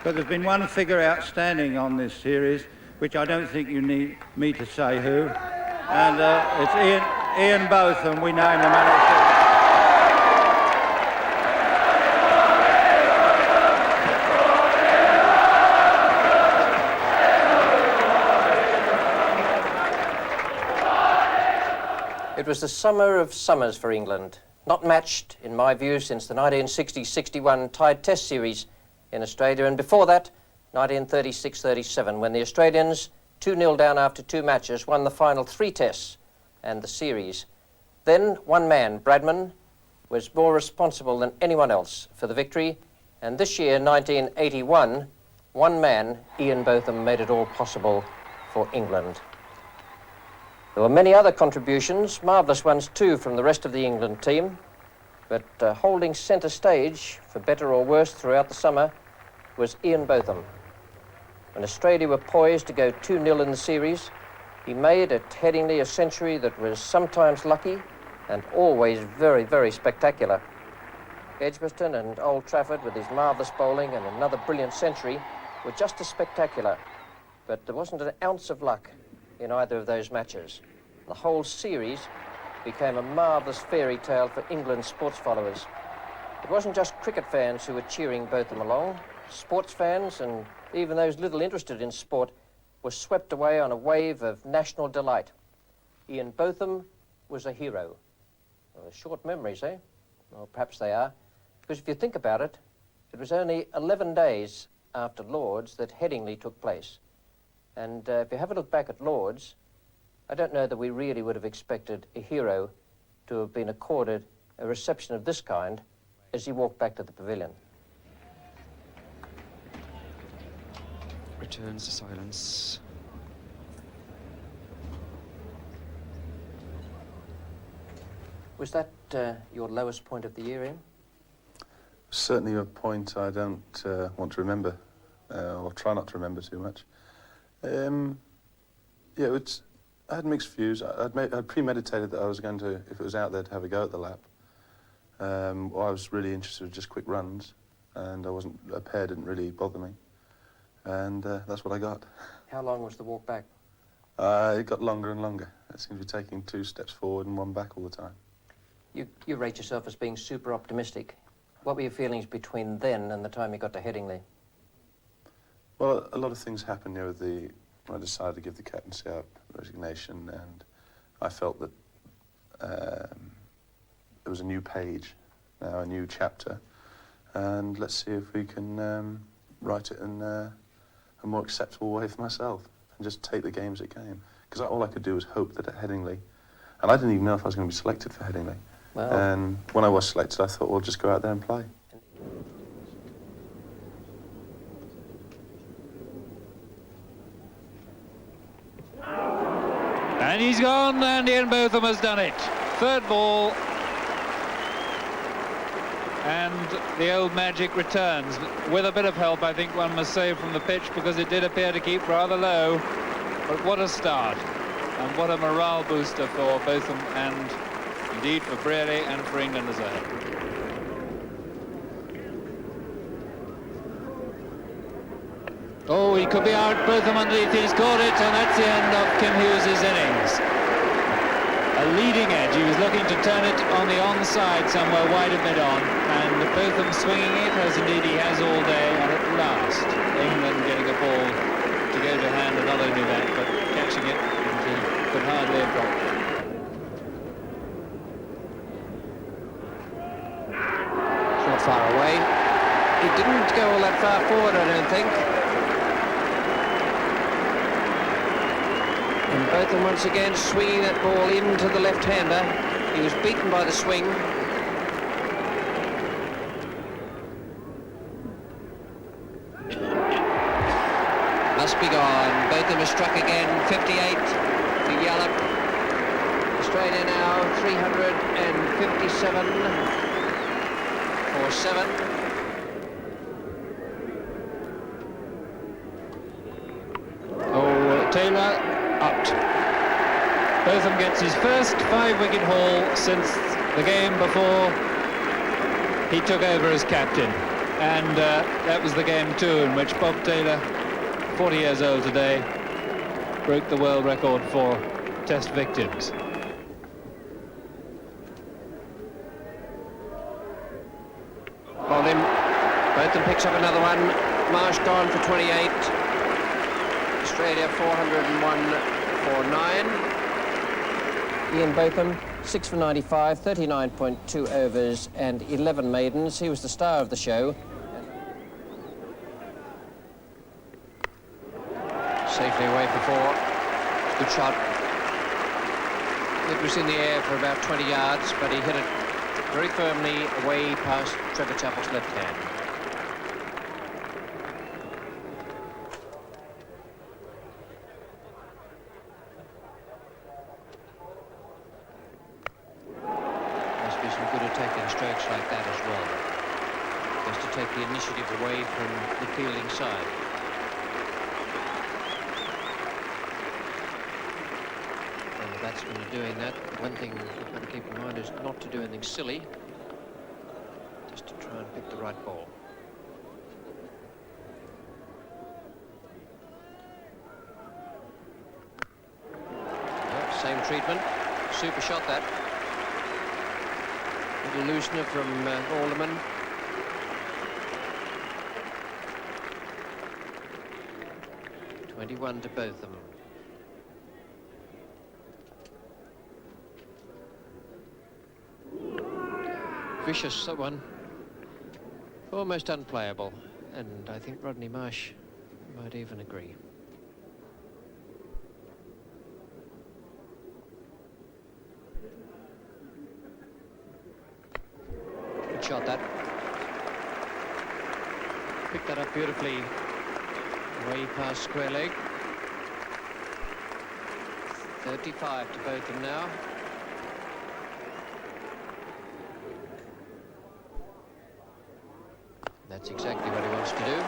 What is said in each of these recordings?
But there's been one figure outstanding on this series, which I don't think you need me to say who, and it's Ian Botham. We name the man of the series. It was the summer of summers for England, not matched, in my view, since the 1960-61 tied Test series in Australia, and before that, 1936-37, when the Australians, 2-0 down after 2 matches, won the final 3 Tests and the series. Then, one man, Bradman, was more responsible than anyone else for the victory, and this year, 1981, one man, Ian Botham, made it all possible for England. There were many other contributions, marvellous ones too, from the rest of the England team, but holding centre stage, for better or worse, throughout the summer, was Ian Botham. When Australia were poised to go 2-0 in the series, he made at Headingley a century that was sometimes lucky and always very, very spectacular. Edgbaston and Old Trafford, with his marvellous bowling and another brilliant century, were just as spectacular, but there wasn't an ounce of luck in either of those matches. The whole series became a marvellous fairy tale for England's sports followers. It wasn't just cricket fans who were cheering Botham along. Sports fans, and even those little interested in sport, were swept away on a wave of national delight. Ian Botham was a hero. Well, short memories, eh? Well, perhaps they are. Because if you think about it, it was only 11 days after Lord's that Headingley took place. And if you have a look back at Lord's, I don't know that we really would have expected a hero to have been accorded a reception of this kind as he walked back to the pavilion. Returns to silence. Was that your lowest point of the year, Ian? Certainly a point I don't want to remember, or try not to remember too much. Yeah, I had mixed views. I'd premeditated that I was going to, if it was out there, to have a go at the lap. Well, I was really interested in just quick runs, and a pair didn't really bother me. And that's what I got. How long was the walk back? It got longer and longer. It seemed to be taking 2 steps forward and 1 back all the time. You rate yourself as being super optimistic. What were your feelings between then and the time you got to Headingley? Well, a lot of things happened when I decided to give the captaincy up, resignation, and I felt that there was a new page, now a new chapter, and let's see if we can write it in a more acceptable way for myself and just take the game as it came. Because all I could do was hope that at Headingley, and I didn't even know if I was going to be selected for Headingley. Wow. And when I was selected, I thought, well, just go out there and play. And he's gone, and Ian Botham has done it. 3rd ball. And the old magic returns, with a bit of help, I think one must say, from the pitch, because it did appear to keep rather low. But what a start, and what a morale booster for Botham, and indeed for Brearley and for England as a whole. Oh, he could be out, Botham underneath, he's caught it, and that's the end of Kim Hughes' innings. A leading edge, he was looking to turn it on the onside somewhere wide of mid-on, and Botham swinging it, as indeed he has all day, and at last, England getting a ball to go to hand, and not only that, but catching it, and he could hardly have dropped it. It's not far away. He didn't go all that far forward, I don't think. And Botham once again swinging that ball into the left-hander. He was beaten by the swing. Must be gone. Botham has struck again. 58 to Yallop. Australia now 357 for 7. Oh, Taylor out. Botham gets his first 5-wicket haul since the game before he took over as captain. And that was the game too in which Bob Taylor, 40 years old today, broke the world record for test victims. Botham. Botham picks up another one. Marsh gone for 28. Australia 401 for 9. Ian Botham, 6 for 95, 39.2 overs and 11 maidens. He was the star of the show. Safely away for 4. Good shot. It was in the air for about 20 yards, but he hit it very firmly away past Trevor Chappell's left hand. Must be some good attacking strokes like that as well. Just to take the initiative away from the fielding side. When the batsmen are doing that, one thing you've got to keep in mind is not to do anything silly. Just to try and pick the right ball. Same treatment. Super shot that. Little loosener from Alderman. (21 to Botham). Vicious, that one. Almost unplayable. And I think Rodney Marsh might even agree. Good shot, that. Picked that up beautifully. Way past square leg. 35 to Botham now. That's exactly what he wants to do.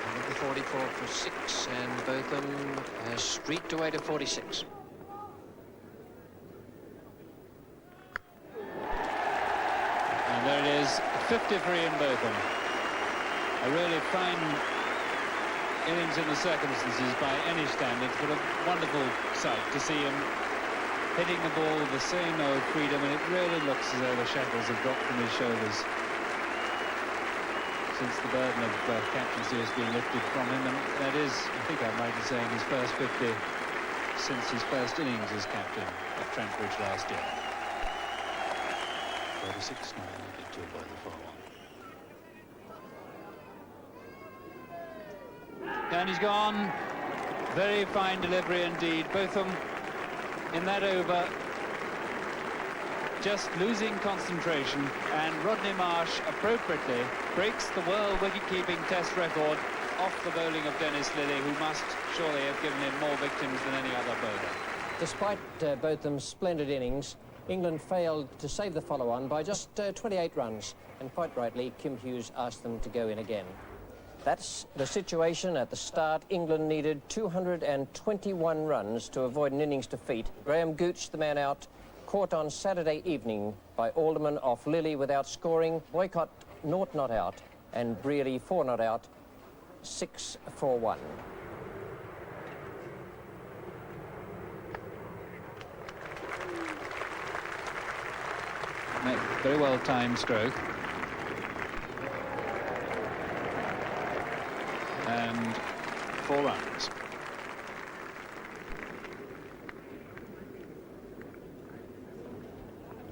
Number 44 for 6, and Botham has streaked away to 46. And there it is, 50 for Ian Botham. A really fine innings in the circumstances by any standards, but a wonderful sight to see him hitting the ball with the same old freedom, and it really looks as though the shackles have dropped from his shoulders since the burden of captaincy has been lifted from him, and that is, I think I'm right in saying, his first 50 since his first innings as captain at Trentbridge last year. 36 now, needed to by the follow-on. And he's gone. Very fine delivery indeed. Botham in that over just losing concentration, and Rodney Marsh appropriately breaks the world wicket-keeping test record off the bowling of Dennis Lillee, who must surely have given him more victims than any other bowler. Despite Botham's splendid innings, England failed to save the follow-on by just 28 runs, and quite rightly Kim Hughes asked them to go in again. That's the situation at the start. England needed 221 runs to avoid an innings defeat. Graham Gooch, the man out, caught on Saturday evening by Alderman off Lillee without scoring. Boycott 0 not out, and Brearley 4 not out, 6 for 1. Very well timed stroke. And 4 runs.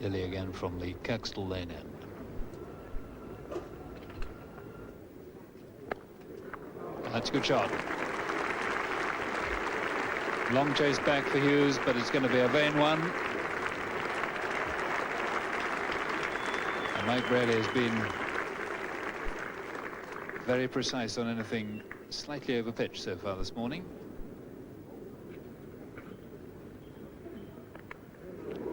Lillee again from the Kirkstall Lane end. That's a good shot. Long chase back for Hughes, but it's going to be a vain one. And Mike Brearley has been very precise on anything slightly over pitch so far this morning.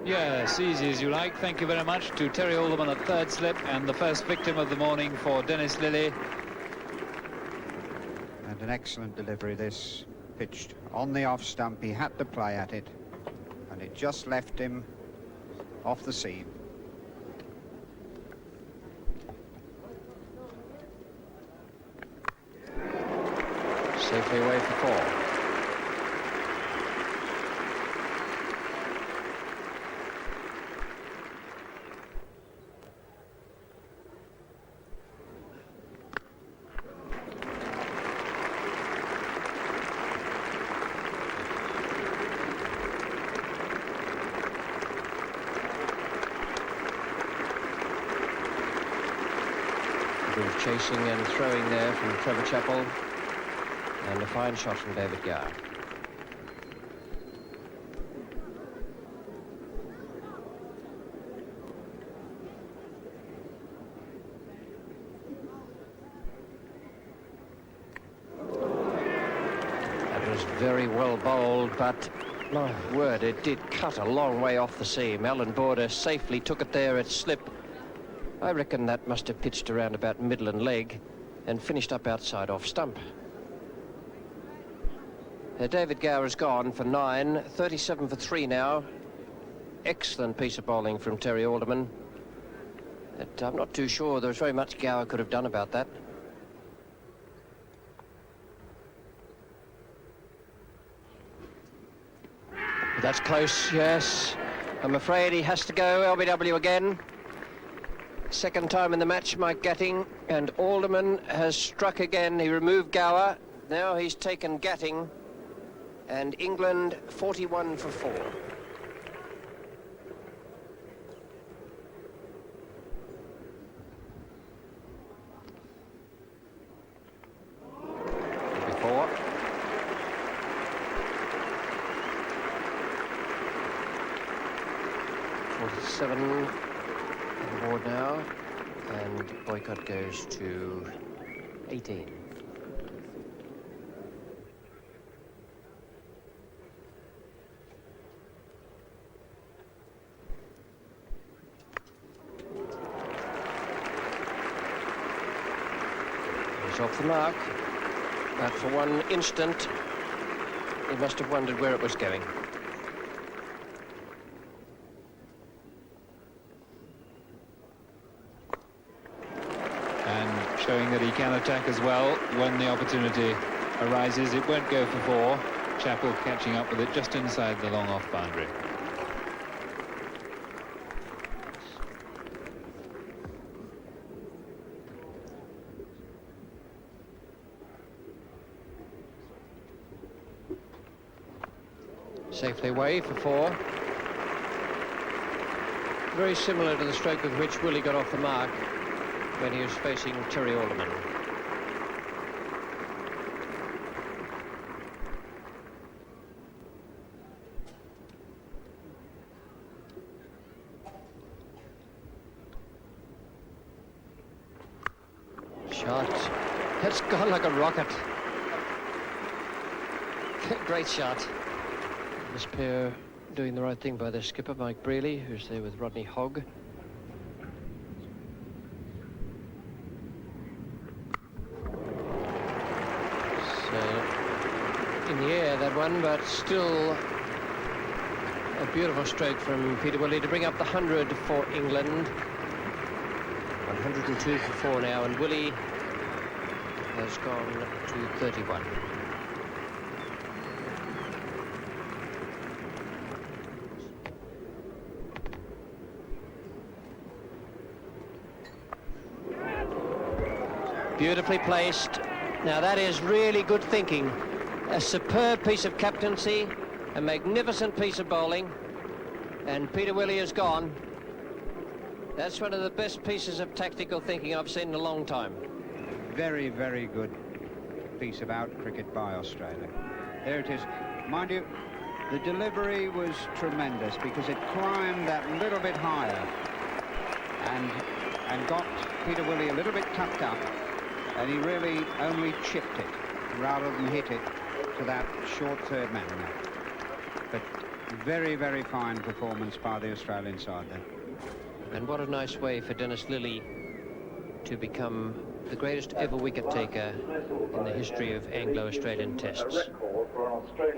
Yes, easy as you like. Thank you very much to Terry Alderman at third slip, and the first victim of the morning for Dennis Lillee. And an excellent delivery this pitched on the off stump. He had to play at it, and it just left him off the seam. Safely away for 4. Chasing and throwing there from Trevor Chappell, and a fine shot from David Gower. That was very well bowled, but my word, it did cut a long way off the seam. Alan Border safely took it there at slip. I reckon that must have pitched around about middle and leg and finished up outside off stump. David Gower has gone for 9, 37 for 3 now. Excellent piece of bowling from Terry Alderman. But I'm not too sure there was very much Gower could have done about that. That's close, yes. I'm afraid he has to go LBW again. Second time in the match, Mike Gatting, and Alderman has struck again. He removed Gower. Now he's taken Gatting, and England 41 for 4. Before. Seven on board now, and boycott goes to 18. He's off the mark, but for one instant he must have wondered where it was going. Showing that he can attack as well when the opportunity arises. It won't go for 4. Chappell catching up with it just inside the long off boundary. Safely away for 4. Very similar to the stroke with which Willie got off the mark when he was facing Terry Alderman. Shot. That's gone like a rocket. Great shot. This pair doing the right thing by their skipper, Mike Brealey, who's there with Rodney Hogg. In the air, that one, but still a beautiful stroke from Peter Willie to bring up the 100 for England. 102 for 4 now, and Willie has gone to 31. Beautifully placed. Now that is really good thinking. A superb piece of captaincy, a magnificent piece of bowling, and Peter Willie is gone. That's one of the best pieces of tactical thinking I've seen in a long time. Very, very good piece of out cricket by Australia. There it is. Mind you, the delivery was tremendous because it climbed that little bit higher and got Peter Willie a little bit tucked up, and he really only chipped it rather than hit it to that short third man. But very, very fine performance by the Australian side there. And what a nice way for Dennis Lilly to become the greatest ever wicket taker in the history of Anglo-Australian tests.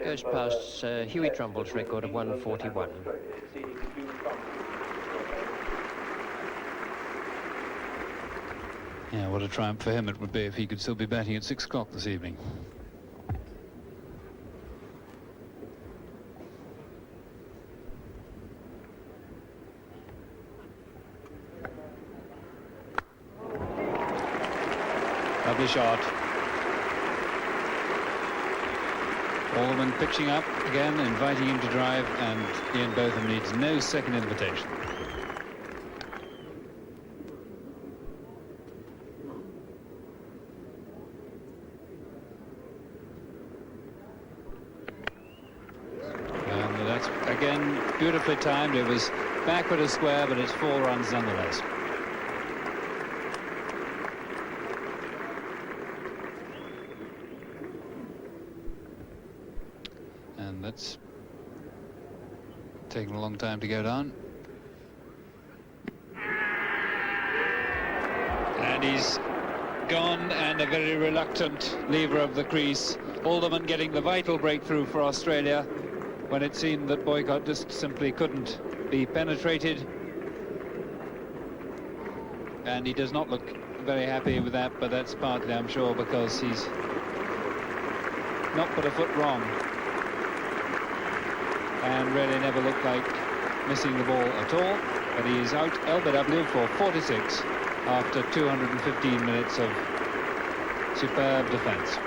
Goes past Huey Trumble's record of 141. Yeah, what a triumph for him it would be if he could still be batting at 6 o'clock this evening. Lovely shot. Alderman pitching up again, inviting him to drive, and Ian Botham needs no second invitation. And that's again beautifully timed. It was backward a square, but it's 4 runs nonetheless. And that's taken a long time to go down. And he's gone, and a very reluctant lever of the crease. Alderman getting the vital breakthrough for Australia when it seemed that Boycott just simply couldn't be penetrated. And he does not look very happy with that, but that's partly, I'm sure, because he's not put a foot wrong and really never looked like missing the ball at all. But he is out LBW for 46 after 215 minutes of superb defence.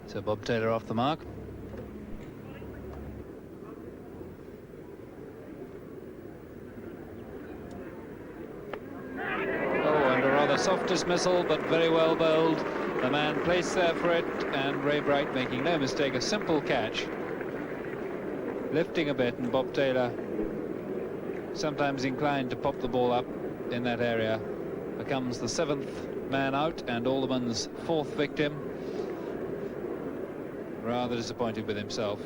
So Bob Taylor off the mark. Oh, and a rather soft dismissal, but very well bowled. The man placed there for it, and Ray Bright making no mistake, a simple catch. Lifting a bit, and Bob Taylor, sometimes inclined to pop the ball up in that area, becomes the 7th man out and Alderman's 4th victim. Rather disappointed with himself.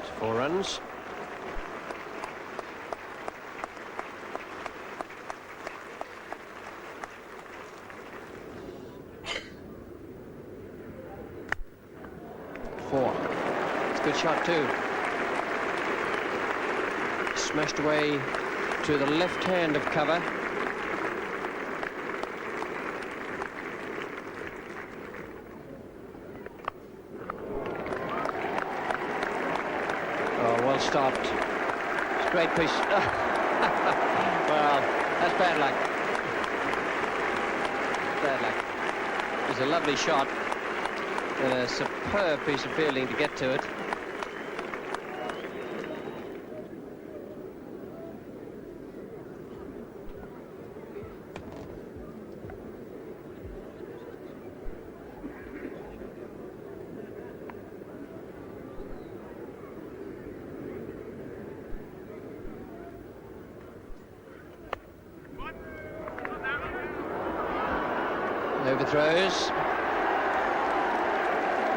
It's 4 runs. It's a good shot too. Smashed away to the left hand of cover. Oh, well stopped. It's a great piece. Well, that's bad luck. Bad luck. It was a lovely shot and a superb piece of fielding to get to it. Overthrows.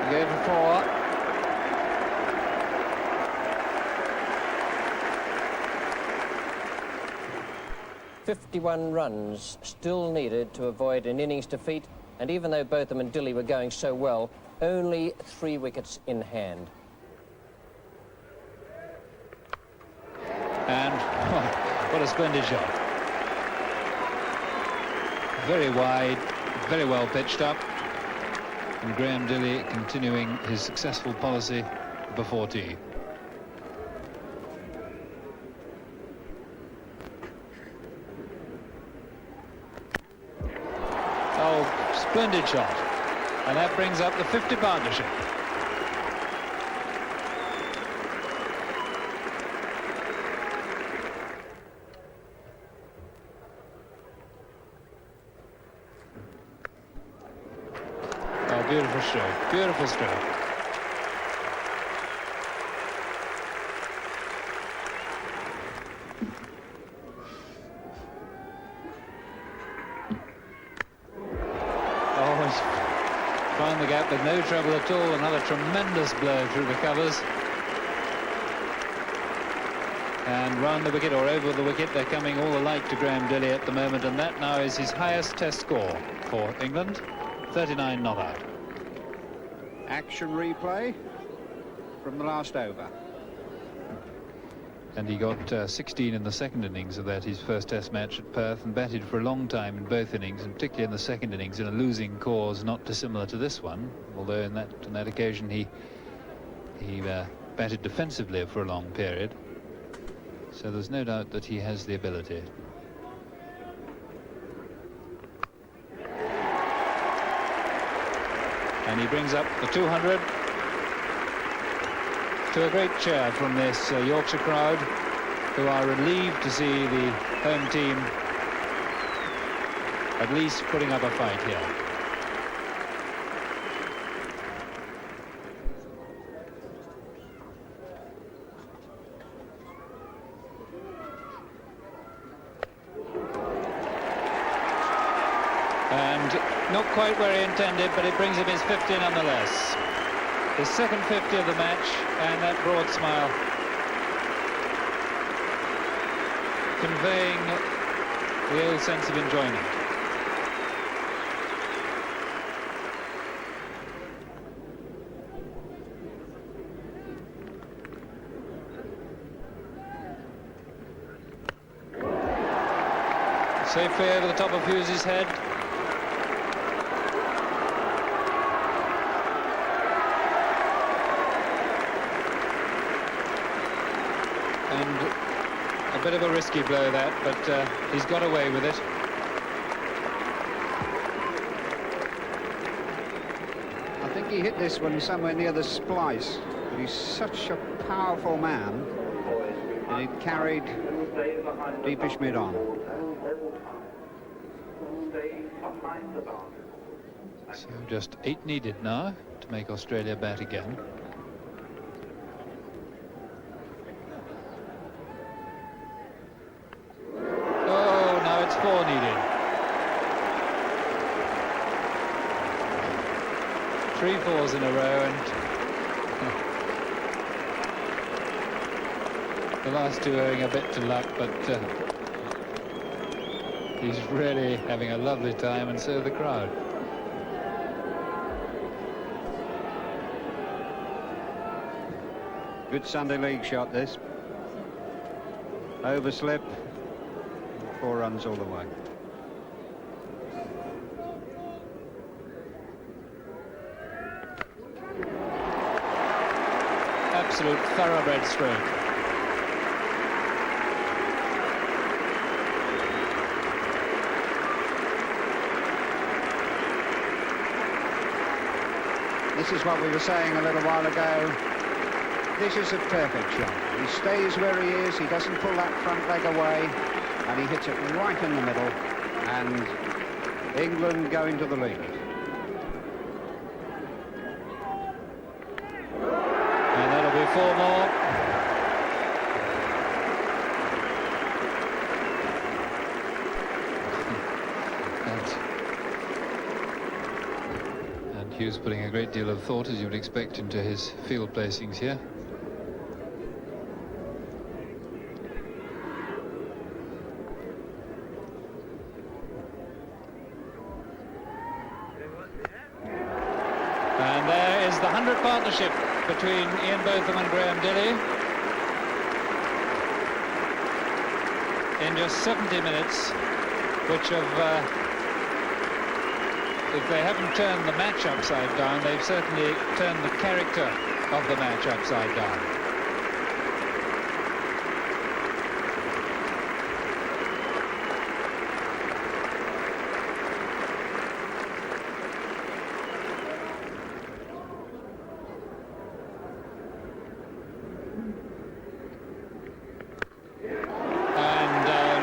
Go for 4. "51 runs still needed to avoid an innings defeat, and even though Botham and Dilley were going so well, only 3 wickets in hand." And what a splendid shot. Very wide, very well pitched up, and Graham Dilley continuing his successful policy before tea. Oh, splendid shot, and that brings up the 50 partnership. beautiful stroke, beautiful stroke. Oh, he's found the gap with no trouble at all. Another tremendous blow through the covers. And round the wicket or over the wicket, they're coming all alike to Graham Dilley at the moment, and that now is his highest test score for England, 39 not out. Action replay from the last over. And he got 16 in the second innings of that, his first test match at Perth, and batted for a long time in both innings, and particularly in the second innings in a losing cause not dissimilar to this one, although on that occasion he batted defensively for a long period. So there's no doubt that he has the ability. And he brings up the 200 to a great cheer from this Yorkshire crowd, who are relieved to see the home team at least putting up a fight here. And not quite where he intended, but it brings him his 50 nonetheless. His second 50 of the match, and that broad smile conveying the old sense of enjoyment. Safely over the top of Hughes' head. A bit of a risky blow that, but he's got away with it. I think he hit this one somewhere near the splice, but he's such a powerful man, and it carried deepish mid-on. So just 8 needed now to make Australia bat again. It's 4 needed. 3 fours in a row, and the last 2 owing a bit to luck, but he's really having a lovely time, and so the crowd. Good Sunday League shot, this. Overslip. 4 runs all the way. Absolute thoroughbred stroke. This is what we were saying a little while ago. This is a perfect shot. He stays where he is, he doesn't pull that front leg away, and he hits it right in the middle, and England go into the lead. And that'll be 4 more. And Hughes putting a great deal of thought, as you would expect, into his field placings here. And there is the 100 partnership between Ian Botham and Graham Dilley. In just 70 minutes, which have, if they haven't turned the match upside down, they've certainly turned the character of the match upside down.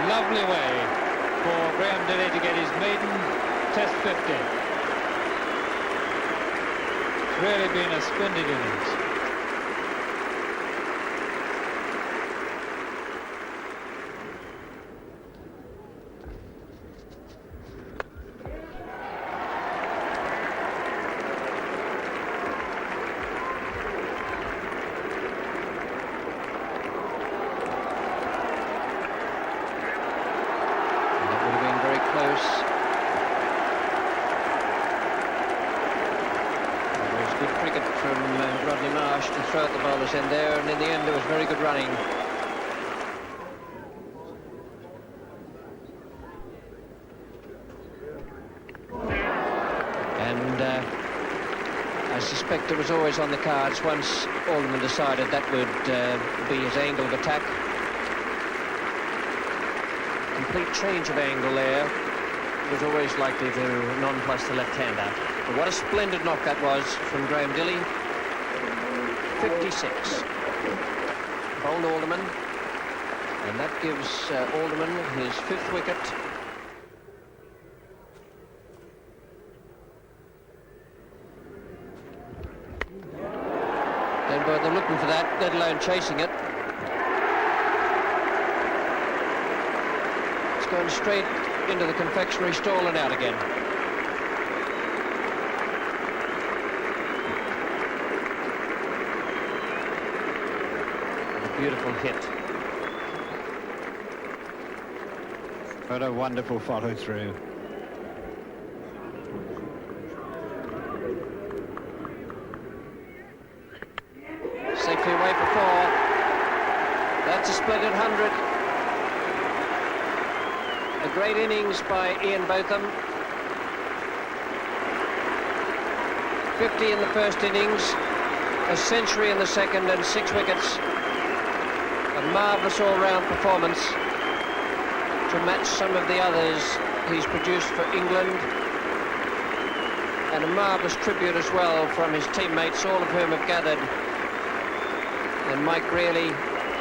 Lovely way for Graham Dilley to get his maiden Test 50. It's really been a splendid innings. At the bowler's end there, and in the end there was very good running. And I suspect it was always on the cards once Alderman decided that would be his angle of attack. Complete change of angle there. It was always likely to nonplus the left-hander. But what a splendid knock that was from Graham Dilley. 56. Bowled Alderman, and that gives Alderman his 5th wicket. Don't bother looking for that, let alone chasing it. It's going straight into the confectionery stall and out again. Beautiful hit. What a wonderful follow through. Safely away for 4. That's a splendid 100. A great innings by Ian Botham. 50 in the first innings, a century in the second, and 6 wickets. A marvellous all-round performance to match some of the others he's produced for England, and a marvellous tribute as well from his teammates, all of whom have gathered. And Mike Greeley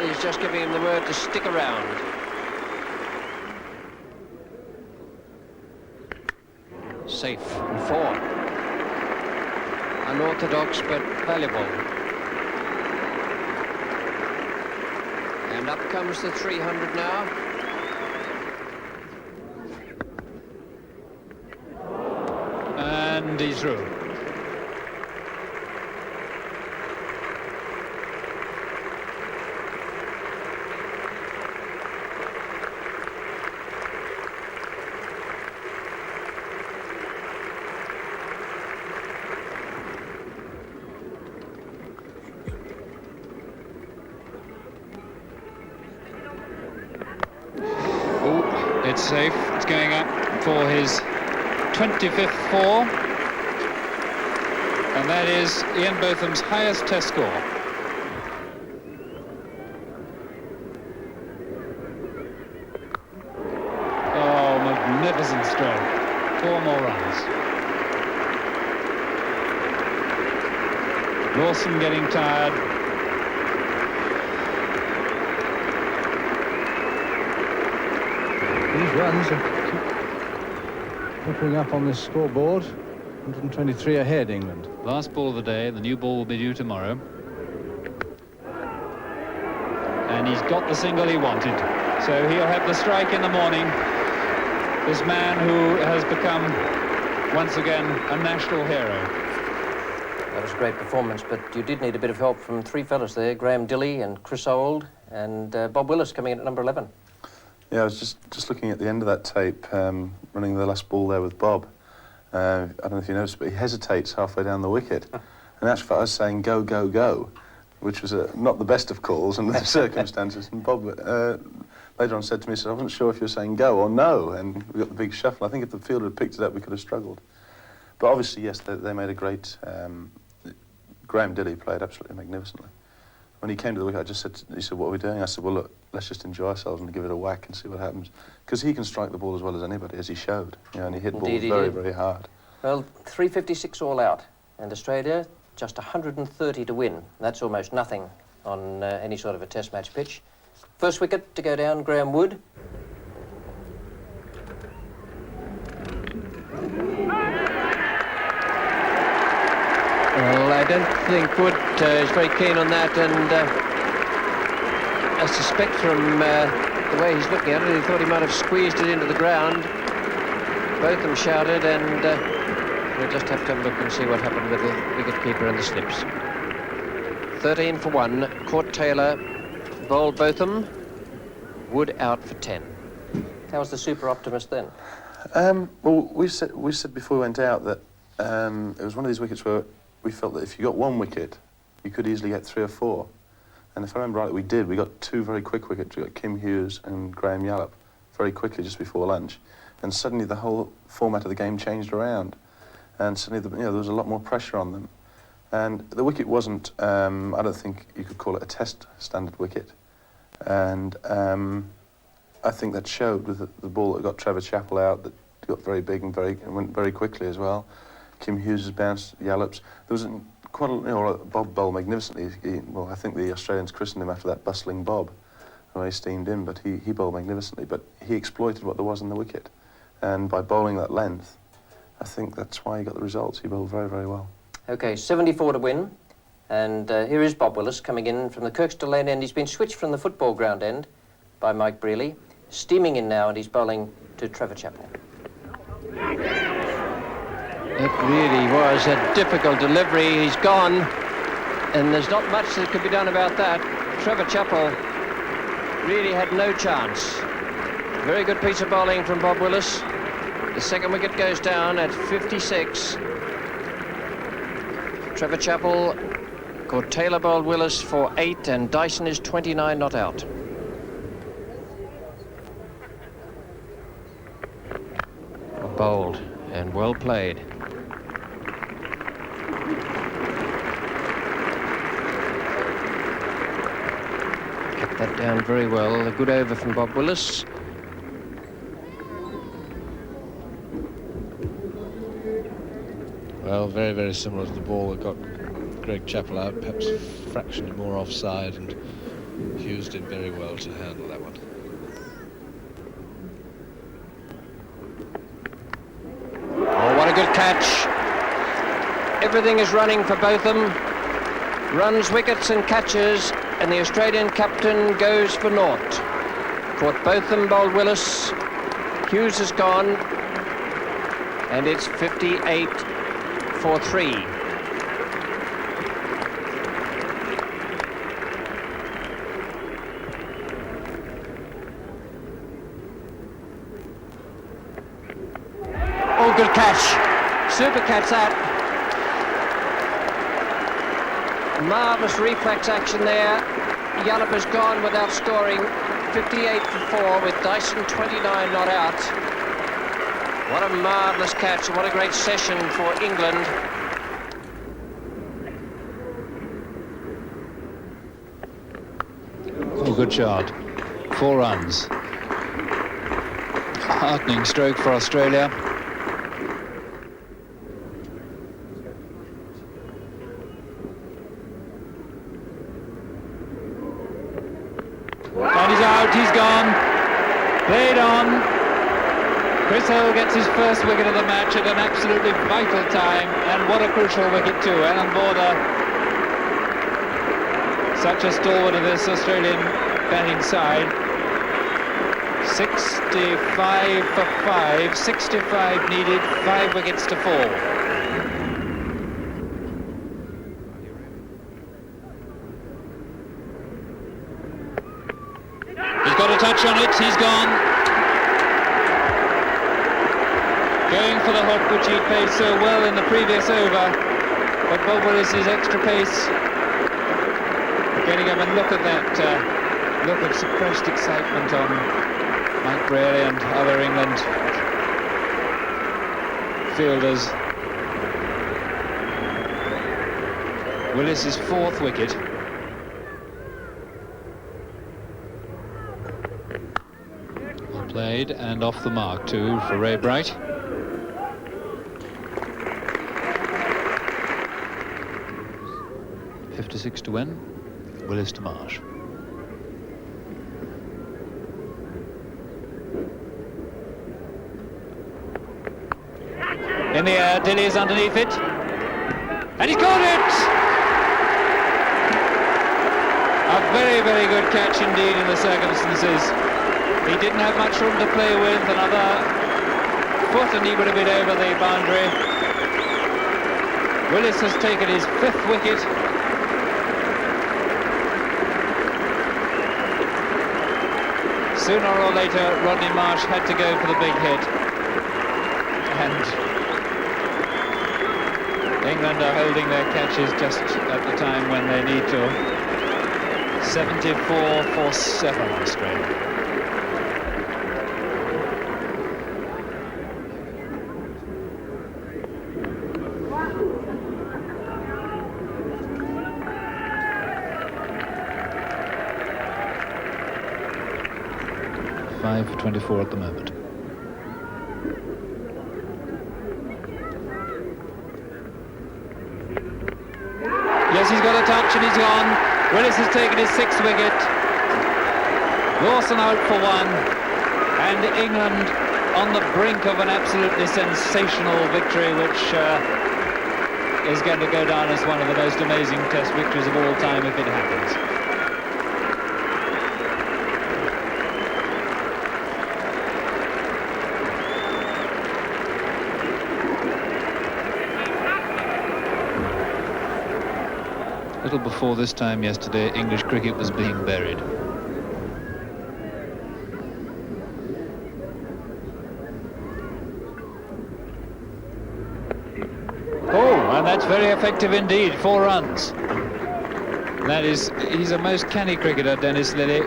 is just giving him the word to stick around. Safe and 4. Unorthodox but valuable. And up comes the 300 now. And he's through. It's safe. It's going up for his 25th 4. And that is Ian Botham's highest test score. Oh, magnificent stroke. 4 more runs. Lawson getting tired. These runs are popping up on this scoreboard. 123 ahead, England. Last ball of the day. The new ball will be due tomorrow. And he's got the single he wanted. So he'll have the strike in the morning. This man who has become, once again, a national hero. That was a great performance, but you did need a bit of help from 3 fellas there, Graham Dilley and Chris Old, and Bob Willis coming in at number 11. Yeah, I was just looking at the end of that tape, running the last ball there with Bob. I don't know if you noticed, but he hesitates halfway down the wicket. And actually, I was saying go, go, go, which was not the best of calls under the circumstances. And Bob later on said to me, I wasn't sure if you were saying go or no, and we got the big shuffle. I think if the fielder had picked it up, we could have struggled. But obviously, yes, they made a great... Graham Dilley played absolutely magnificently. When he came to the wicket, I just said, he said, what are we doing? I said, well, look, let's just enjoy ourselves and give it a whack and see what happens. Because he can strike the ball as well as anybody, as he showed. You know, and he hit balls very, very hard. Well, 356 all out. And Australia, just 130 to win. That's almost nothing on any sort of a test match pitch. First wicket to go down, Graham Wood. Well, don't think Wood is very keen on that, and I suspect from the way he's looking at it, he thought he might have squeezed it into the ground. Botham shouted, and we'll just have to have a look and see what happened with the wicket-keeper and the slips. 13 for 1, caught Taylor, bowled Botham, Wood out for 10. How was the super optimist then? Well, we said before we went out that it was one of these wickets where we felt that if you got one wicket, you could easily get 3 or 4. And if I remember right, we did. We got 2 very quick wickets. We got Kim Hughes and Graham Yallop very quickly just before lunch. And suddenly the whole format of the game changed around. And suddenly, there was a lot more pressure on them. And the wicket wasn't, I don't think you could call it a test standard wicket. And I think that showed with the ball that got Trevor Chappell out, that got very big and went very quickly as well. Kim Hughes' bounce, Yallop's. There was quite a, Bob bowled magnificently. Well, I think the Australians christened him after that bustling Bob, who he steamed in, but he bowled magnificently. But he exploited what there was in the wicket. And by bowling that length, I think that's why he got the results. He bowled very, very well. OK, 74 to win. And here is Bob Willis coming in from the Kirkstall Lane end. He's been switched from the football ground end by Mike Brealey. Steaming in now, and he's bowling to Trevor Chappell. It really was a difficult delivery. He's gone, and there's not much that could be done about that. Trevor Chappell really had no chance. Very good piece of bowling from Bob Willis. The second wicket goes down at 56. Trevor Chappell caught Taylor bowled Willis for 8, and Dyson is 29 not out. Bowled and well played. Kept that down very well. A good over from Bob Willis. Well, very, very similar to the ball that got Greg Chappell out, perhaps fractionally more offside, and Hughes did very well to handle that one. What a good catch. Everything is running for Botham. Runs, wickets and catches, and the Australian captain goes for naught. Caught Botham, bowled Willis. Hughes is gone, and it's 58 for 3. Oh, good catch. Super catch that. Marvellous reflex action there. Yallop has gone without scoring. 58 for 4 with Dyson 29 not out. What a marvellous catch and what a great session for England. Oh, good shot. 4 runs. Heartening stroke for Australia. And he's out, he's gone. Played on. Chris Hill gets his first wicket of the match at an absolutely vital time, and what a crucial wicket too. Alan Border, such a stalwart of this Australian batting side. 65 for 5, 65 needed, 5 wickets to fall. He's got a touch on it, he's gone. Going for the hook, which he played so well in the previous over, but Bob Willis's extra pace getting him, and look at that look of suppressed excitement on Mike Brealey and other England fielders. Willis's 4th wicket. Played and off the mark too for Ray Bright. .56 to win. Willis to Marsh. In the air, Dilly is underneath it. And he's got it! very, very good catch indeed in the circumstances. He didn't have much room to play with. Another foot and he would have been over the boundary. Willis has taken his 5th wicket. Sooner or later, Rodney Marsh had to go for the big hit. And England are holding their catches just at the time when they need to. 74 for 7, Australia. For 24 at the moment. Yes, he's got a touch and he's gone. Willis has taken his 6th wicket. Lawson out for 1. And England on the brink of an absolutely sensational victory, which is going to go down as one of the most amazing Test victories of all time if it happens. Little before this time yesterday, English cricket was being buried. Oh, and that's very effective indeed. 4 runs. That is, he's a most canny cricketer, Dennis Lillee.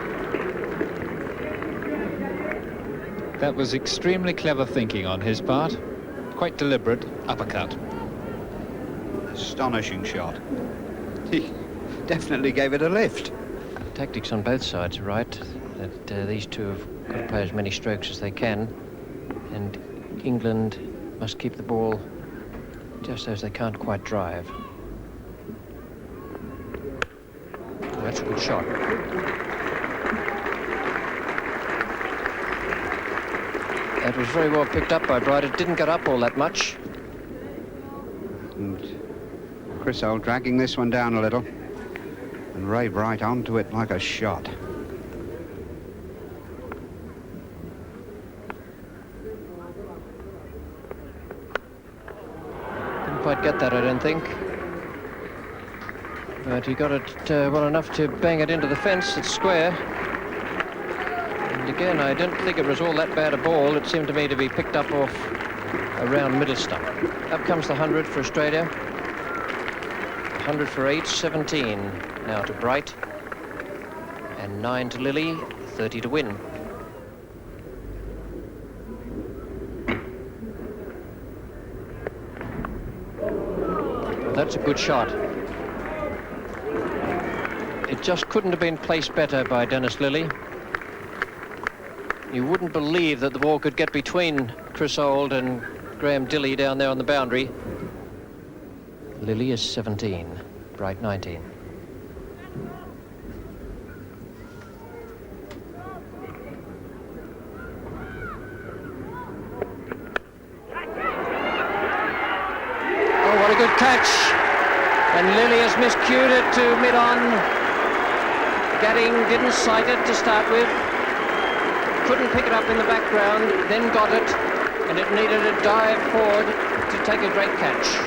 That was extremely clever thinking on his part. Quite deliberate uppercut. Astonishing shot. He definitely gave it a lift. Tactics on both sides are right. That these two have got to play as many strokes as they can, and England must keep the ball just as they can't quite drive. Oh, that's a good shot. That was very well picked up by Bright. It didn't get up all that much. And Chris Holt dragging this one down a little, and Ray Bright onto it like a shot. Didn't quite get that, I don't think. But he got it well enough to bang it into the fence. It's square. And again, I don't think it was all that bad a ball. It seemed to me to be picked up off around middle stump. Up comes the 100 for Australia. 100 for 8, 17 now to Bright, and 9 to Lillee, 30 to win. Well, that's a good shot. It just couldn't have been placed better by Dennis Lillee. You wouldn't believe that the ball could get between Chris Holt and Graham Dilley down there on the boundary. Lillee is 17, Bright 19. Oh, what a good catch. And Lillee has miscued it to mid-on. Gatting didn't sight it to start with. Couldn't pick it up in the background, then got it, and it needed a dive forward to take a great catch.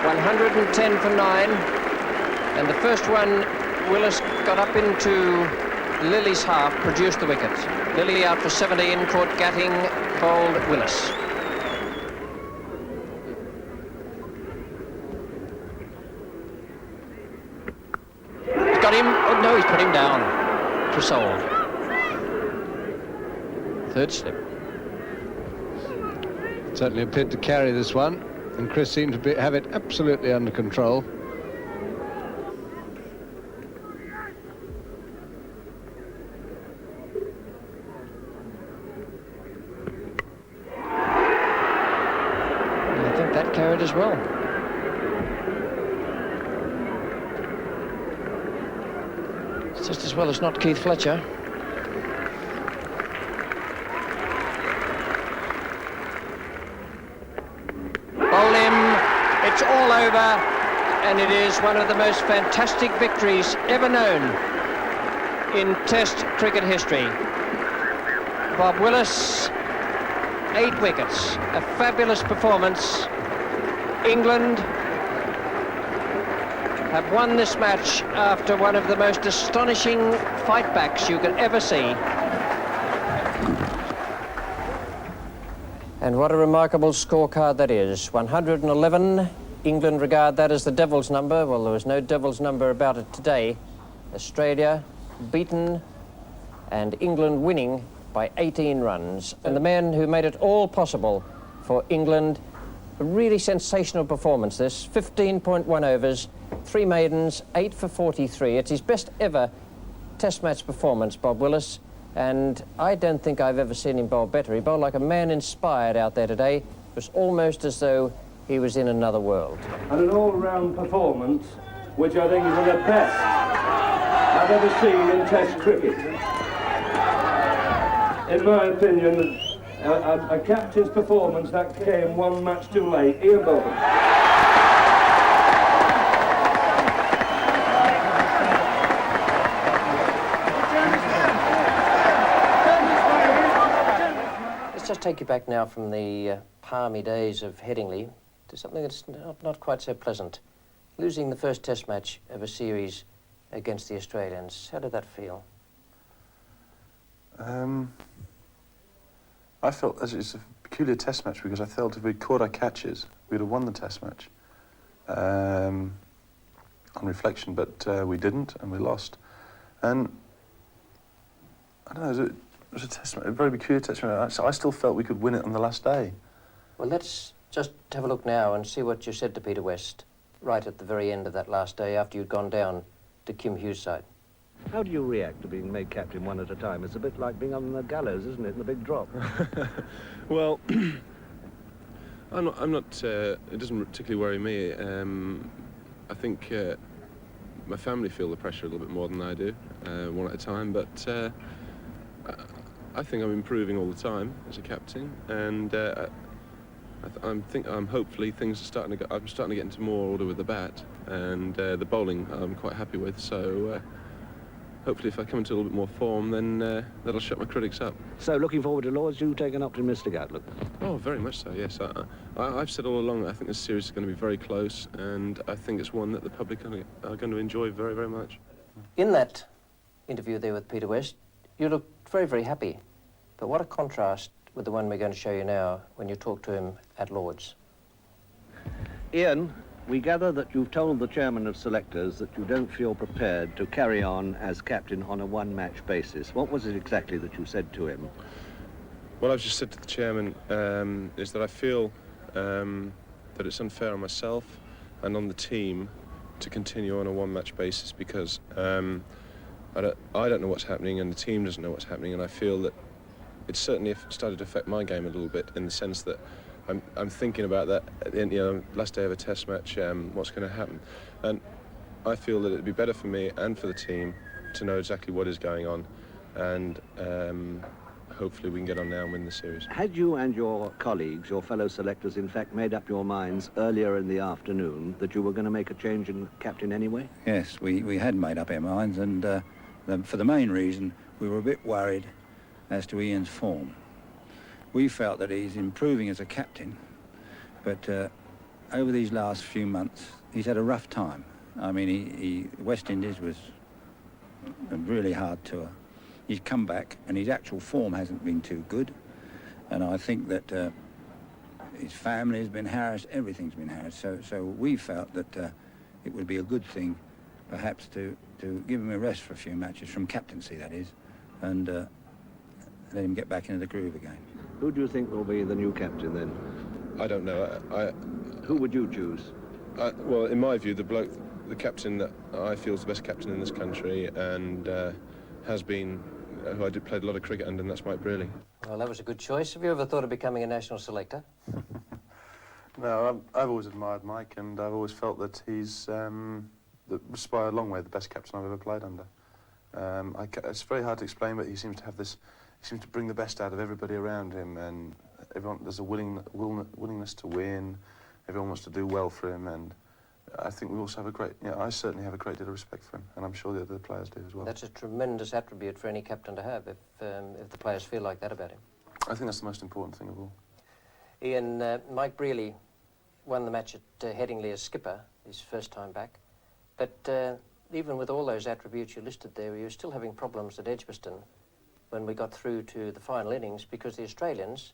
110 for 9, and the first one Willis got up into Lillee's half, produced the wicket. Lillee out for 17, caught Gatting, bowled Willis. He's got him. Oh no, he's put him down. Chris Holt. 3rd slip. Certainly appeared to carry this one, and Chris seemed to have it absolutely under control. I think that carried as well. It's just as well as not Keith Fletcher. Bowl him. It's all over. and it is one of the most fantastic victories ever known in Test cricket history. Bob Willis, 8 wickets, a fabulous performance. England have won this match after one of the most astonishing fightbacks you could ever see. And what a remarkable scorecard that is. 111. England regard that as the devil's number. Well, there was no devil's number about it today. Australia beaten and England winning by 18 runs. And the man who made it all possible for England, a really sensational performance this. 15.1 overs, 3 maidens, 8 for 43. It's his best ever Test match performance, Bob Willis. And I don't think I've ever seen him bowl better. He bowled like a man inspired out there today. It was almost as though he was in another world. And an all-round performance, which I think is one of the best I've ever seen in Test cricket. In my opinion, a captain's performance that came one match too late. Ian Botham. Let's just take you back now from the palmy days of Headingley to something that's not quite so pleasant. Losing the first Test match of a series against the Australians. How did that feel? I felt as it's a peculiar Test match because I felt if we'd caught our catches, we'd have won the Test match. On reflection, but we didn't, and we lost. And I don't know, it was a Test match, a very peculiar Test match. I still felt we could win it on the last day. Well, let's just have a look now and see what you said to Peter West right at the very end of that last day after you'd gone down to Kim Hughes' side. How do you react to being made captain one at a time? It's a bit like being on the gallows, isn't it, in the big drop? Well, I'm not it doesn't particularly worry me. I think my family feel the pressure a little bit more than I do, one at a time, but I think I'm improving all the time as a captain, and I'm hopefully things are starting to I'm starting to get into more order with the bat, and the bowling I'm quite happy with, so hopefully if I come into a little bit more form, then that'll shut my critics up. So looking forward to Lord's, you take an optimistic outlook? Oh, very much so, yes. I've said all along that I think this series is going to be very close, and I think it's one that the public are going to enjoy very, very much. In that interview there with Peter West, you looked very, very happy. But what a contrast with the one we're going to show you now when you talk to him at Lord's. Ian, we gather that you've told the chairman of selectors that you don't feel prepared to carry on as captain on a one-match basis. What was it exactly that you said to him? What I've just said to the chairman is that I feel that it's unfair on myself and on the team to continue on a one-match basis because I don't know what's happening and the team doesn't know what's happening, and I feel that it's certainly started to affect my game a little bit in the sense that I'm thinking about that at the end, last day of a Test match, what's going to happen. And I feel that it'd be better for me and for the team to know exactly what is going on, and hopefully we can get on now and win the series. Had you and your colleagues, your fellow selectors, in fact made up your minds earlier in the afternoon that you were going to make a change in captain anyway? Yes, we had made up our minds, and for the main reason, we were a bit worried as to Ian's form. We felt that he's improving as a captain, but over these last few months, he's had a rough time. I mean, West Indies was a really hard tour. He's come back, and his actual form hasn't been too good, and I think that his family has been harassed, everything's been harassed, so we felt that it would be a good thing, perhaps, to give him a rest for a few matches, from captaincy, that is, and let him get back into the groove again. Who do you think will be the new captain then? I don't know. Who would you choose? Well, in my view, the captain that I feel is the best captain in this country and has been, who I played a lot of cricket under, and that's Mike Brearley. Well, that was a good choice. Have you ever thought of becoming a national selector? No, I've always admired Mike, and I've always felt that he's, by a long way, the best captain I've ever played under. It's very hard to explain, but he seems to have this. He seems to bring the best out of everybody around him, and everyone, there's a willingness to win. Everyone wants to do well for him, and I think we also have a great, I certainly have a great deal of respect for him, and I'm sure the other players do as well. That's a tremendous attribute for any captain to have, if the players feel like that about him. I think that's the most important thing of all. Ian, Mike Brealey won the match at Headingley as skipper, his first time back. But even with all those attributes you listed there, he was still having problems at Edgbaston when we got through to the final innings, because the Australians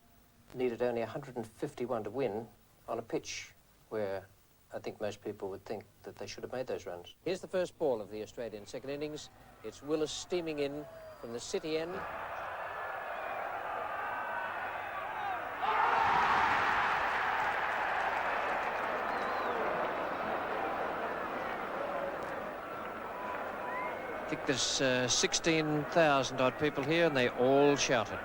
needed only 151 to win on a pitch where I think most people would think that they should have made those runs. Here's the first ball of the Australian second innings. It's Willis steaming in from the city end. I think there's 16,000 odd people here, and they all shouted.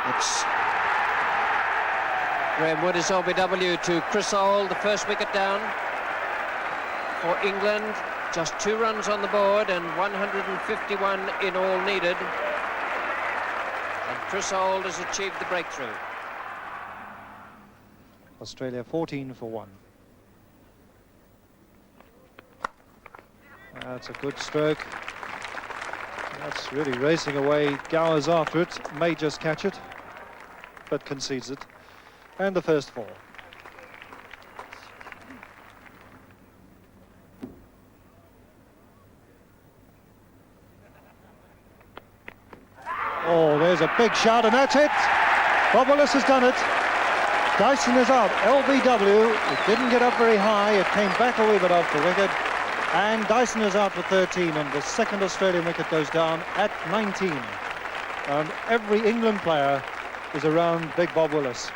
It's Graham Wood is LBW to Chris Old, the first wicket down for England. Just 2 runs on the board and 151 in all needed. And Chris Old has achieved the breakthrough. Australia 14 for 1. That's a good stroke. That's really racing away. Gowers after it, may just catch it, but concedes it. And the first 4. Oh, there's a big shot, and that's it. Bob Willis has done it. Dyson is out. LBW. It didn't get up very high. It came back a wee bit off the wicket. And Dyson is out for 13, and the second Australian wicket goes down at 19. And every England player is around Big Bob Willis.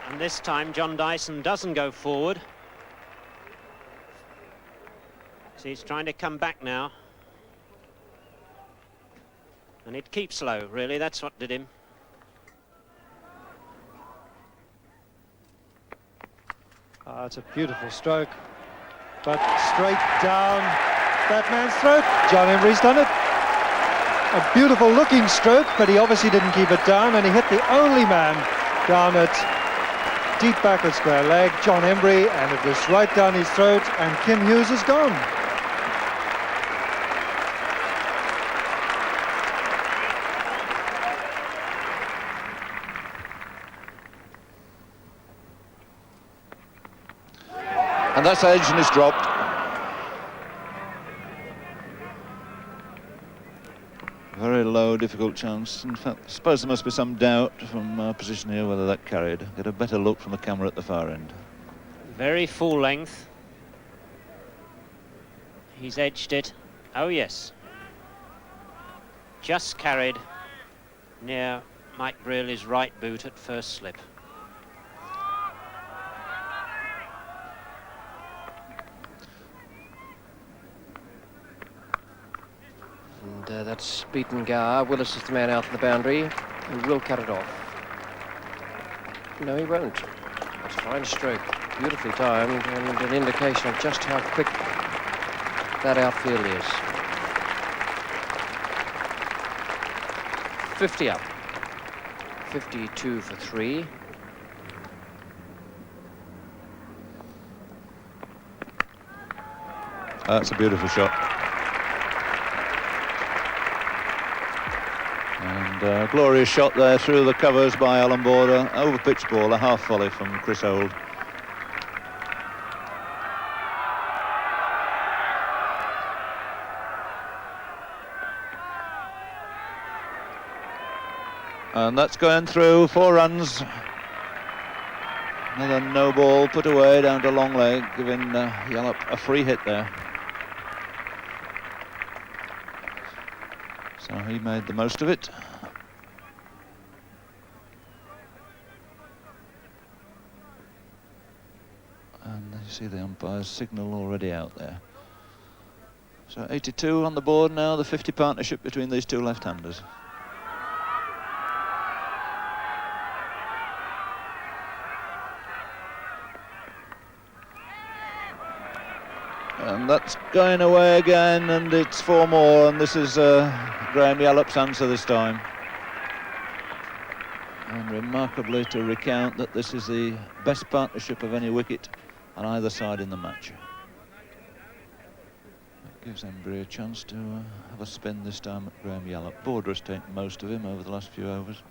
And this time John Dyson doesn't go forward. So he's trying to come back now. And it keeps low, really. That's what did him. It's a beautiful stroke, but straight down that man's throat. John Embry's done it. A beautiful looking stroke, but he obviously didn't keep it down, and he hit the only man down at deep backward square leg, John Embry, and it was right down his throat, and Kim Hughes is gone. And that's edge and it's dropped. Very low, difficult chance. In fact, I suppose there must be some doubt from our position here whether that carried. Get a better look from the camera at the far end. Very full length. He's edged it. Oh, yes. Just carried near Mike Brealey's right boot at first slip. And that's beaten Gower. Willis is the man out on the boundary, who will cut it off. No, he won't. That's a fine stroke, beautifully timed, and an indication of just how quick that outfield is. 50 up. 52 for 3. That's a beautiful shot. And glorious shot there through the covers by Alan Border. Over pitch ball, a half volley from Chris Old. And that's going through, 4 runs. Another no ball put away down to long leg, giving Yallop a free hit there. So he made the most of it. And you see the umpire's signal already out there. So 82 on the board now, the 50 partnership between these two left-handers. And that's going away again, and it's 4 more, and this is Graham Yallop's answer this time. And remarkably to recount that this is the best partnership of any wicket on either side in the match. That gives Embry a chance to have a spin this time at Graham Yallop. Border has taken most of him over the last few overs.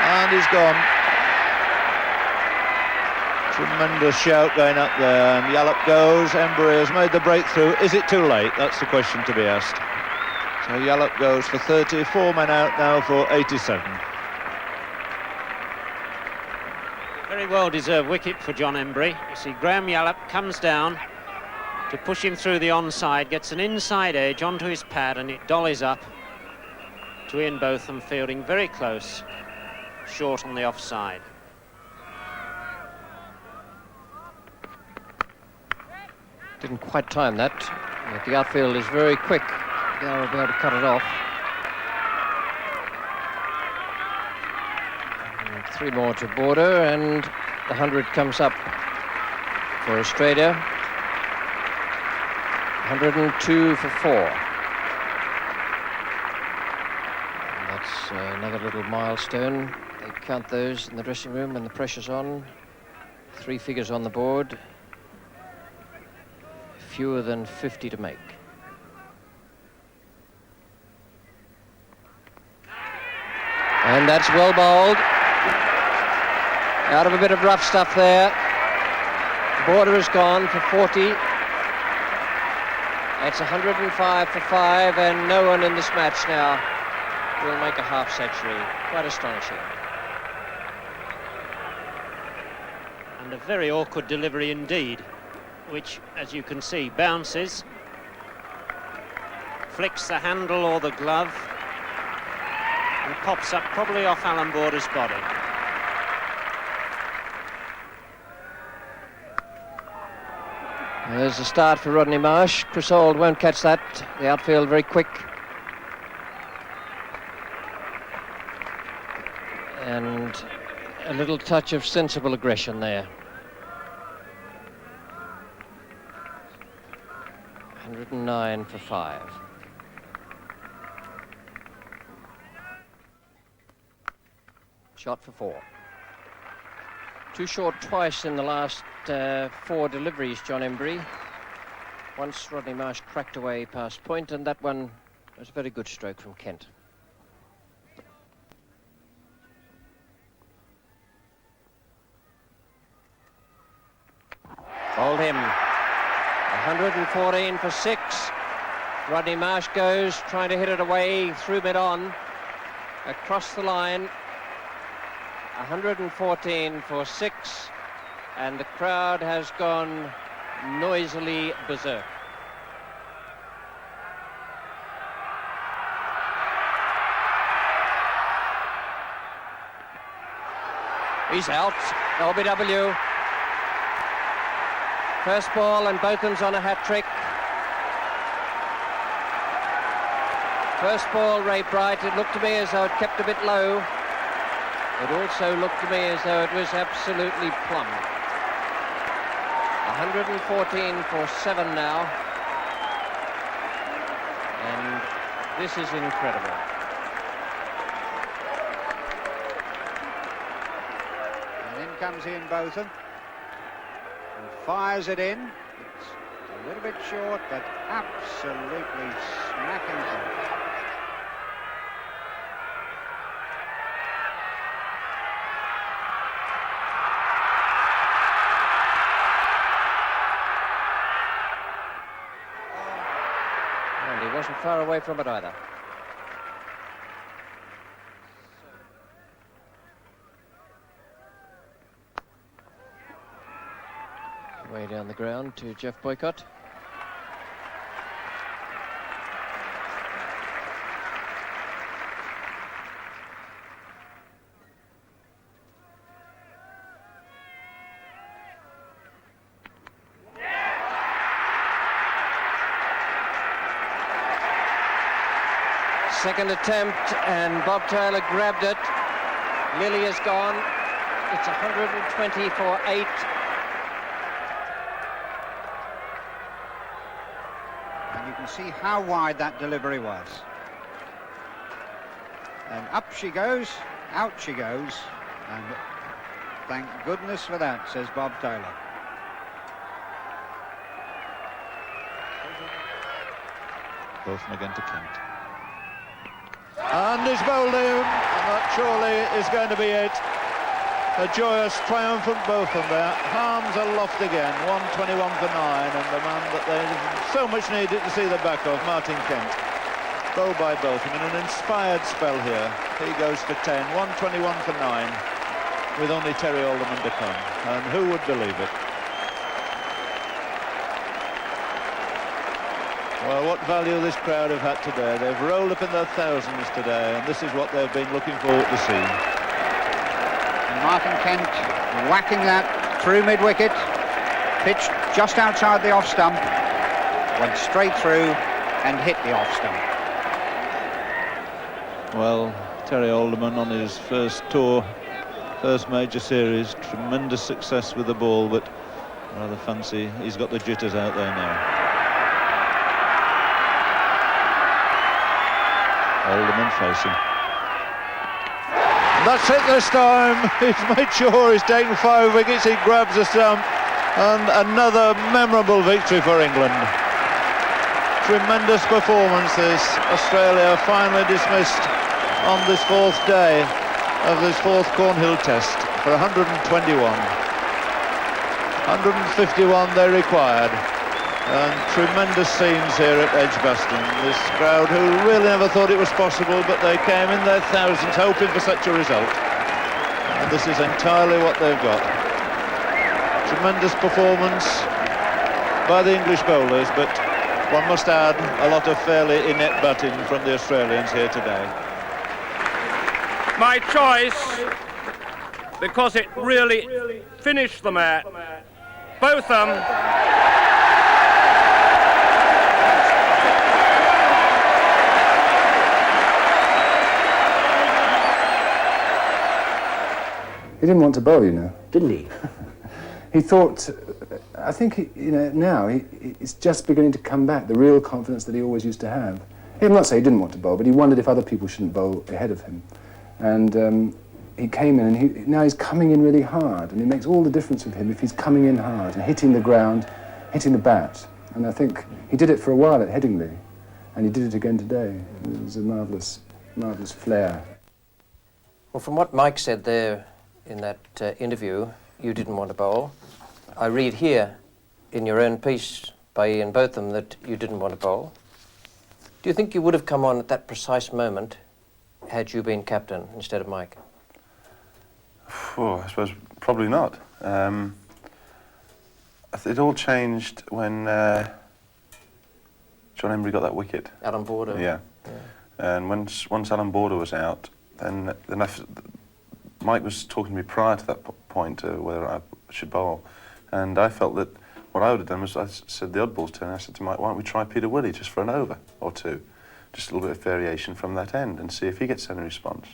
And he's gone. Tremendous shout going up there, and Yallop goes. Embry has made the breakthrough. Is it too late? That's the question to be asked. So Yallop goes for 30, 4 men out now for 87. Very well-deserved wicket for John Embry. You see Graham Yallop comes down to push him through the onside, gets an inside edge onto his pad, and it dollies up to Ian Botham, fielding very close, short on the offside. Didn't quite time that, but the outfield is very quick. They'll be able to cut it off. And 3 more to border, and the 100 comes up for Australia. 102 for 4. And that's another little milestone. They count those in the dressing room when the pressure's on. 3 figures on the board. Fewer than 50 to make. And that's well bowled. Out of a bit of rough stuff there. Border is gone for 40. It's 105 for 5, and no one in this match now will make a half century. Quite astonishing. And a very awkward delivery indeed, which, as you can see, bounces, flicks the handle or the glove, and pops up probably off Alan Border's body. There's a start for Rodney Marsh. Chris Auld won't catch that. The outfield very quick. And a little touch of sensible aggression there. 109 for 5. Shot for 4. Too short twice in the last 4 deliveries, John Embry. Once Rodney Marsh cracked away past point, and that one was a very good stroke from Kent. Bowled him. 114 for 6. Rodney Marsh goes, trying to hit it away through mid-on, across the line. 114 for 6, and the crowd has gone noisily berserk. He's out. LBW. First ball, and Botham's on a hat-trick. First ball, Ray Bright. It looked to me as though it kept a bit low. It also looked to me as though it was absolutely plumb. 114 for 7 now. And this is incredible. And in comes Ian Botham and fires it in. It's a little bit short, but absolutely smacking through. Wasn't far away from it either. Way down the ground to Jeff Boycott. Second attempt, and Bob Taylor grabbed it. Lilly is gone. It's 120 for 8. And you can see how wide that delivery was. And up she goes, out she goes, and thank goodness for that, says Bob Taylor. Botham again to Kent. And he's bowled him, and that surely is going to be it. A joyous, triumphant Botham there. Arms aloft again, 121 for 9, and the man that they so much needed to see the back of, Martin Kent. Bow by Botham in an inspired spell here. He goes for 10, 121 for 9, with only Terry Alderman to come. And who would believe it? Well, what value this crowd have had today. They've rolled up in their thousands today, and this is what they've been looking forward to see. And Martin Kent whacking that through mid-wicket, pitched just outside the off stump, went straight through and hit the off stump. Well, Terry Alderman on his first tour, first major series, tremendous success with the ball, but rather fancy he's got the jitters out there now. Alderman facing. That's it this time. He's made sure he's taken 5 wickets. He grabs the stump, and another memorable victory for England. Tremendous performance this. Australia finally dismissed on this 4th day of this 4th Cornhill Test for 121. 151 they required. And tremendous scenes here at Edgbaston. This crowd who really never thought it was possible, but they came in their thousands hoping for such a result. And this is entirely what they've got. Tremendous performance by the English bowlers, but one must add a lot of fairly inept batting from the Australians here today. My choice, because it really finished the match, Botham. He didn't want to bowl, you know. Didn't he? He thought, I think, you know, now it's just beginning to come back, the real confidence that he always used to have. I'm not saying he didn't want to bowl, but he wondered if other people shouldn't bowl ahead of him. And he came in, and now he's coming in really hard, and it makes all the difference with him if he's coming in hard and hitting the ground, hitting the bat. And I think he did it for a while at Headingley, and he did it again today. It was a marvellous, marvellous flair. Well, from what Mike said there in that interview, you didn't want to bowl. I read here in your own piece by Ian Botham that you didn't want to bowl. Do you think you would have come on at that precise moment had you been captain instead of Mike? Oh, I suppose probably not. It all changed when John Embry got that wicket. Alan Border. Yeah. And once Alan Border was out, then Mike was talking to me prior to that point whether I should bowl, and I felt that what I would have done was I said the odd ball's turn. I said to Mike, why don't we try Peter Willey just for an over or two, just a little bit of variation from that end, and see if he gets any response.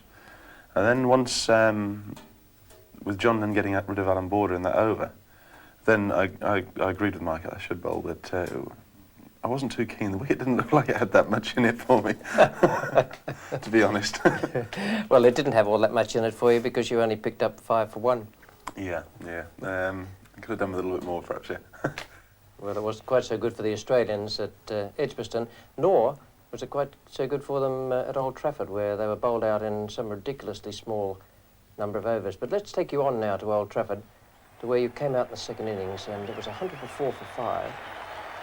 And then once with John then getting rid of Alan Border in that over, then I agreed with Mike I should bowl, but I wasn't too keen. The wicket didn't look like it had that much in it for me, to be honest. Well, it didn't have all that much in it for you because you only picked up 5 for 1. Yeah. I could have done with a little bit more, perhaps, yeah. Well, it wasn't quite so good for the Australians at Edgbaston, nor was it quite so good for them at Old Trafford, where they were bowled out in some ridiculously small number of overs. But let's take you on now to Old Trafford, to where you came out in the second innings, and it was 104 for 5.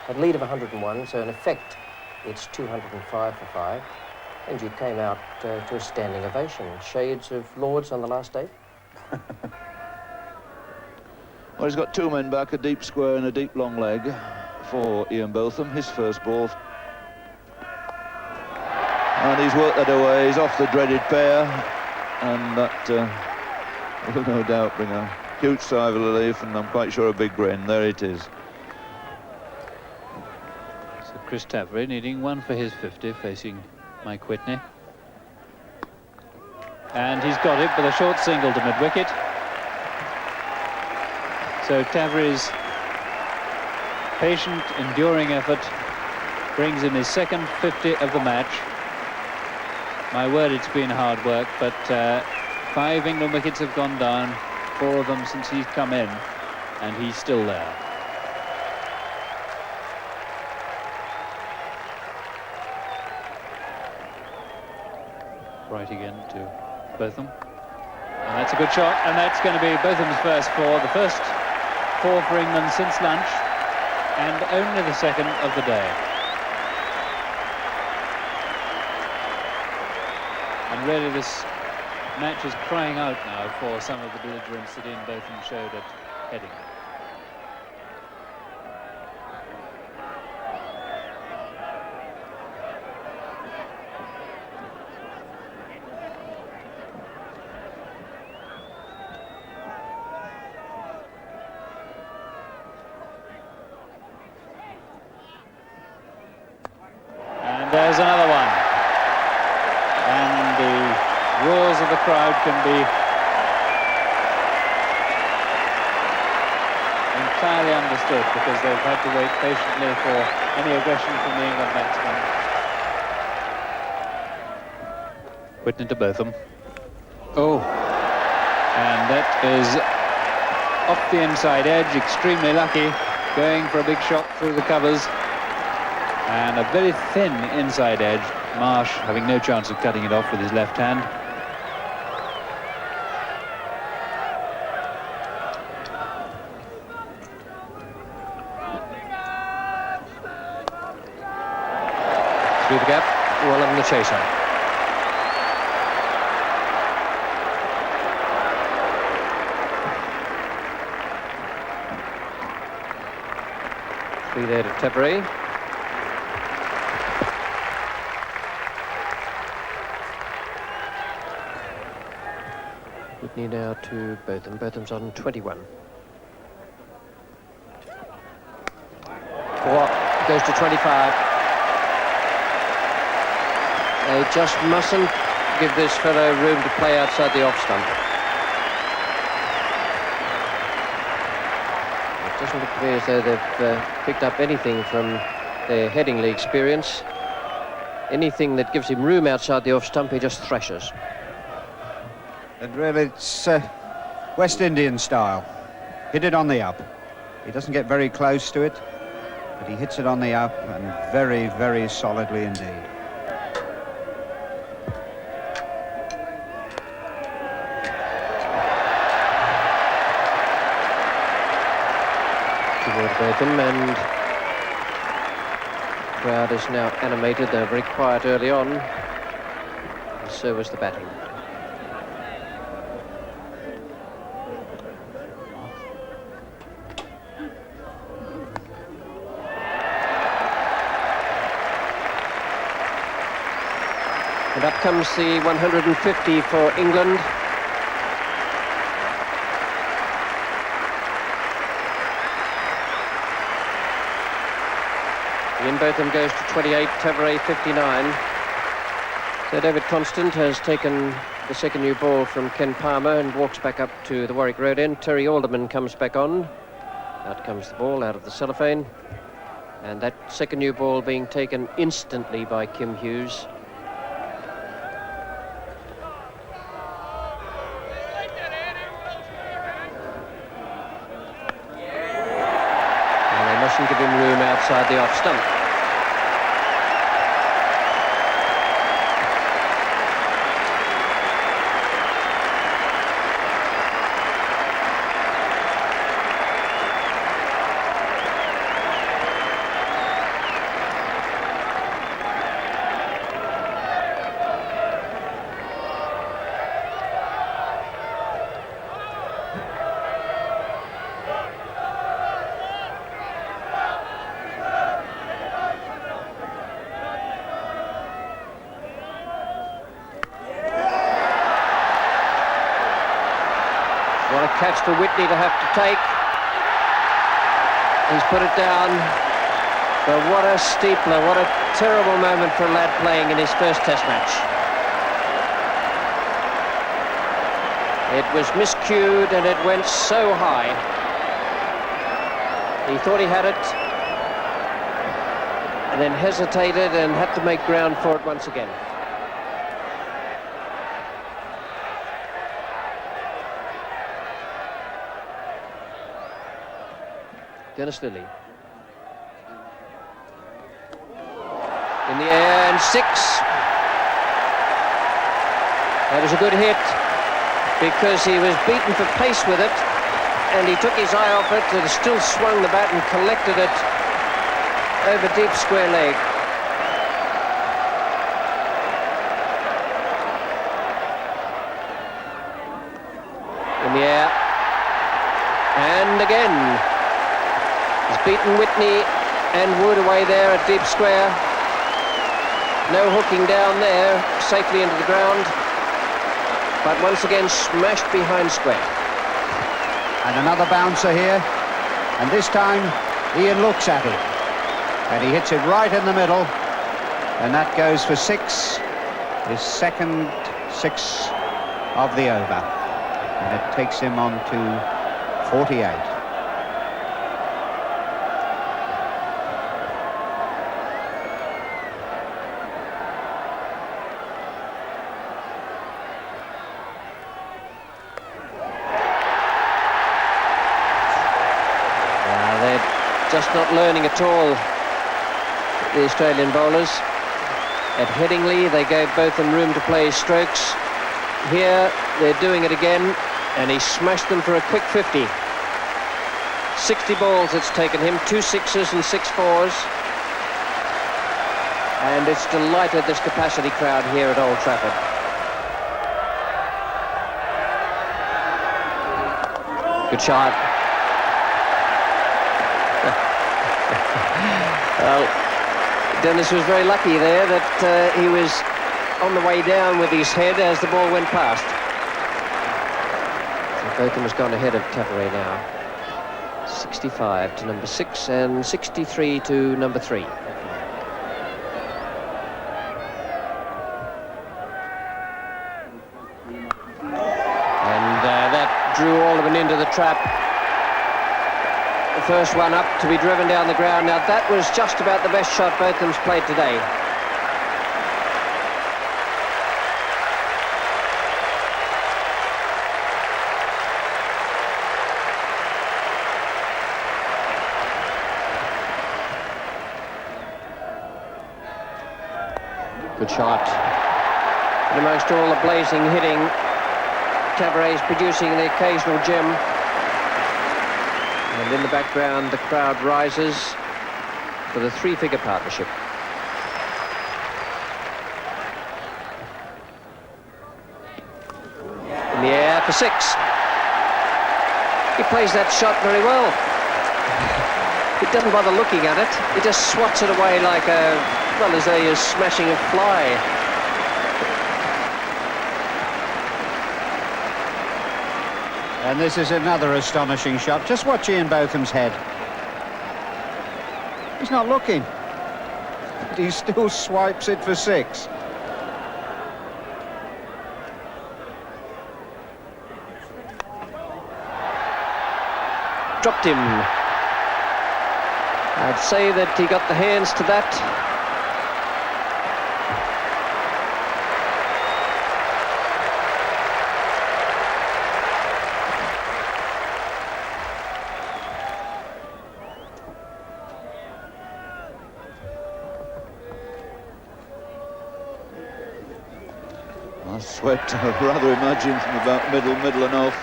Had a lead of 101, so in effect it's 205 for 5, and you came out to a standing ovation. Shades of Lords on the last day? Well, he's got 2 men back, a deep square and a deep long leg for Ian Botham, his first ball. And he's worked that away, he's off the dreaded pair, and that will no doubt bring a huge sigh of relief, and I'm quite sure a big grin. There it is. Chris Tavery needing 1 for his 50, facing Mike Whitney. And he's got it with a short single to mid-wicket. So Tavri's patient, enduring effort brings him his second 50 of the match. My word, it's been hard work, but 5 England wickets have gone down, 4 of them since he's come in, and he's still there. Right again to Botham. And that's a good shot, and that's going to be Botham's first 4, the first 4 for England since lunch, and only the second of the day. And really this match is crying out now for some of the belligerence that Ian Botham showed at heading. And there's another one. And the roars of the crowd can be entirely understood because they've had to wait patiently for any aggression from the England batsmen. Whitney to Botham. Oh, and that is off the inside edge, extremely lucky, going for a big shot through the covers. And a very thin inside edge, Marsh having no chance of cutting it off with his left hand. Through the gap, well on the chaser. Three there to Tavri. Whitney now to Botham. Botham's on 21. 4 goes to 25. They just mustn't give this fellow room to play outside the off stump. It doesn't look to me as though they've picked up anything from their Headingley experience. Anything that gives him room outside the off stump, he just thrashes. And really, it's West Indian style. Hit it on the up. He doesn't get very close to it, but he hits it on the up and very, very solidly indeed. Toward Botham, and the crowd is now animated. They were very quiet early on, and so was the batting. And up comes the 150 for England. Ian Botham goes to 28, Tavri 59. So David Constant has taken the second new ball from Ken Palmer and walks back up to the Warwick Road end. Terry Alderman comes back on. Out comes the ball out of the cellophane. And that second new ball being taken instantly by Kim Hughes. Give him room outside the off stump. What a catch for Whitney to have to take. He's put it down. But what a steepler, what a terrible moment for a lad playing in his first Test match. It was miscued and it went so high. He thought he had it, and then hesitated and had to make ground for it once again. Dennis Lilly. In the air and 6. That was a good hit because he was beaten for pace with it, and he took his eye off it and still swung the bat and collected it over deep square leg. In the air. And again. He's beaten Whitney and Wood away there at deep square. No hooking down there, safely into the ground. But once again smashed behind square. And another bouncer here. And this time, Ian looks at it. And he hits it right in the middle. And that goes for 6. His second 6 of the over. And it takes him on to 48. Just not learning at all, the Australian bowlers. At Headingley, they gave Botham room to play his strokes. Here, they're doing it again, and he smashed them for a quick 50. 60 balls it's taken him, 2 6s and 6 4s. And it's delighted this capacity crowd here at Old Trafford. Good shot. Well, Dennis was very lucky there that he was on the way down with his head as the ball went past. So Botham has gone ahead of Taveray now. 65 to number 6 and 63 to number 3. And that drew Alderman into the trap. The first one up to be driven down the ground. Now that was just about the best shot Botham's played today. Good shot. And amongst all the blazing hitting, Taveray's producing the occasional gem. And in the background, the crowd rises for the 3-figure partnership. In the air for 6. He plays that shot very well. He doesn't bother looking at it. He just swats it away like as though you're smashing a fly. And this is another astonishing shot. Just watch Ian Botham's head. He's not looking. But he still swipes it for 6. Dropped him. I'd say that he got the hands to that. Swept, I'd rather imagine, from about middle and off.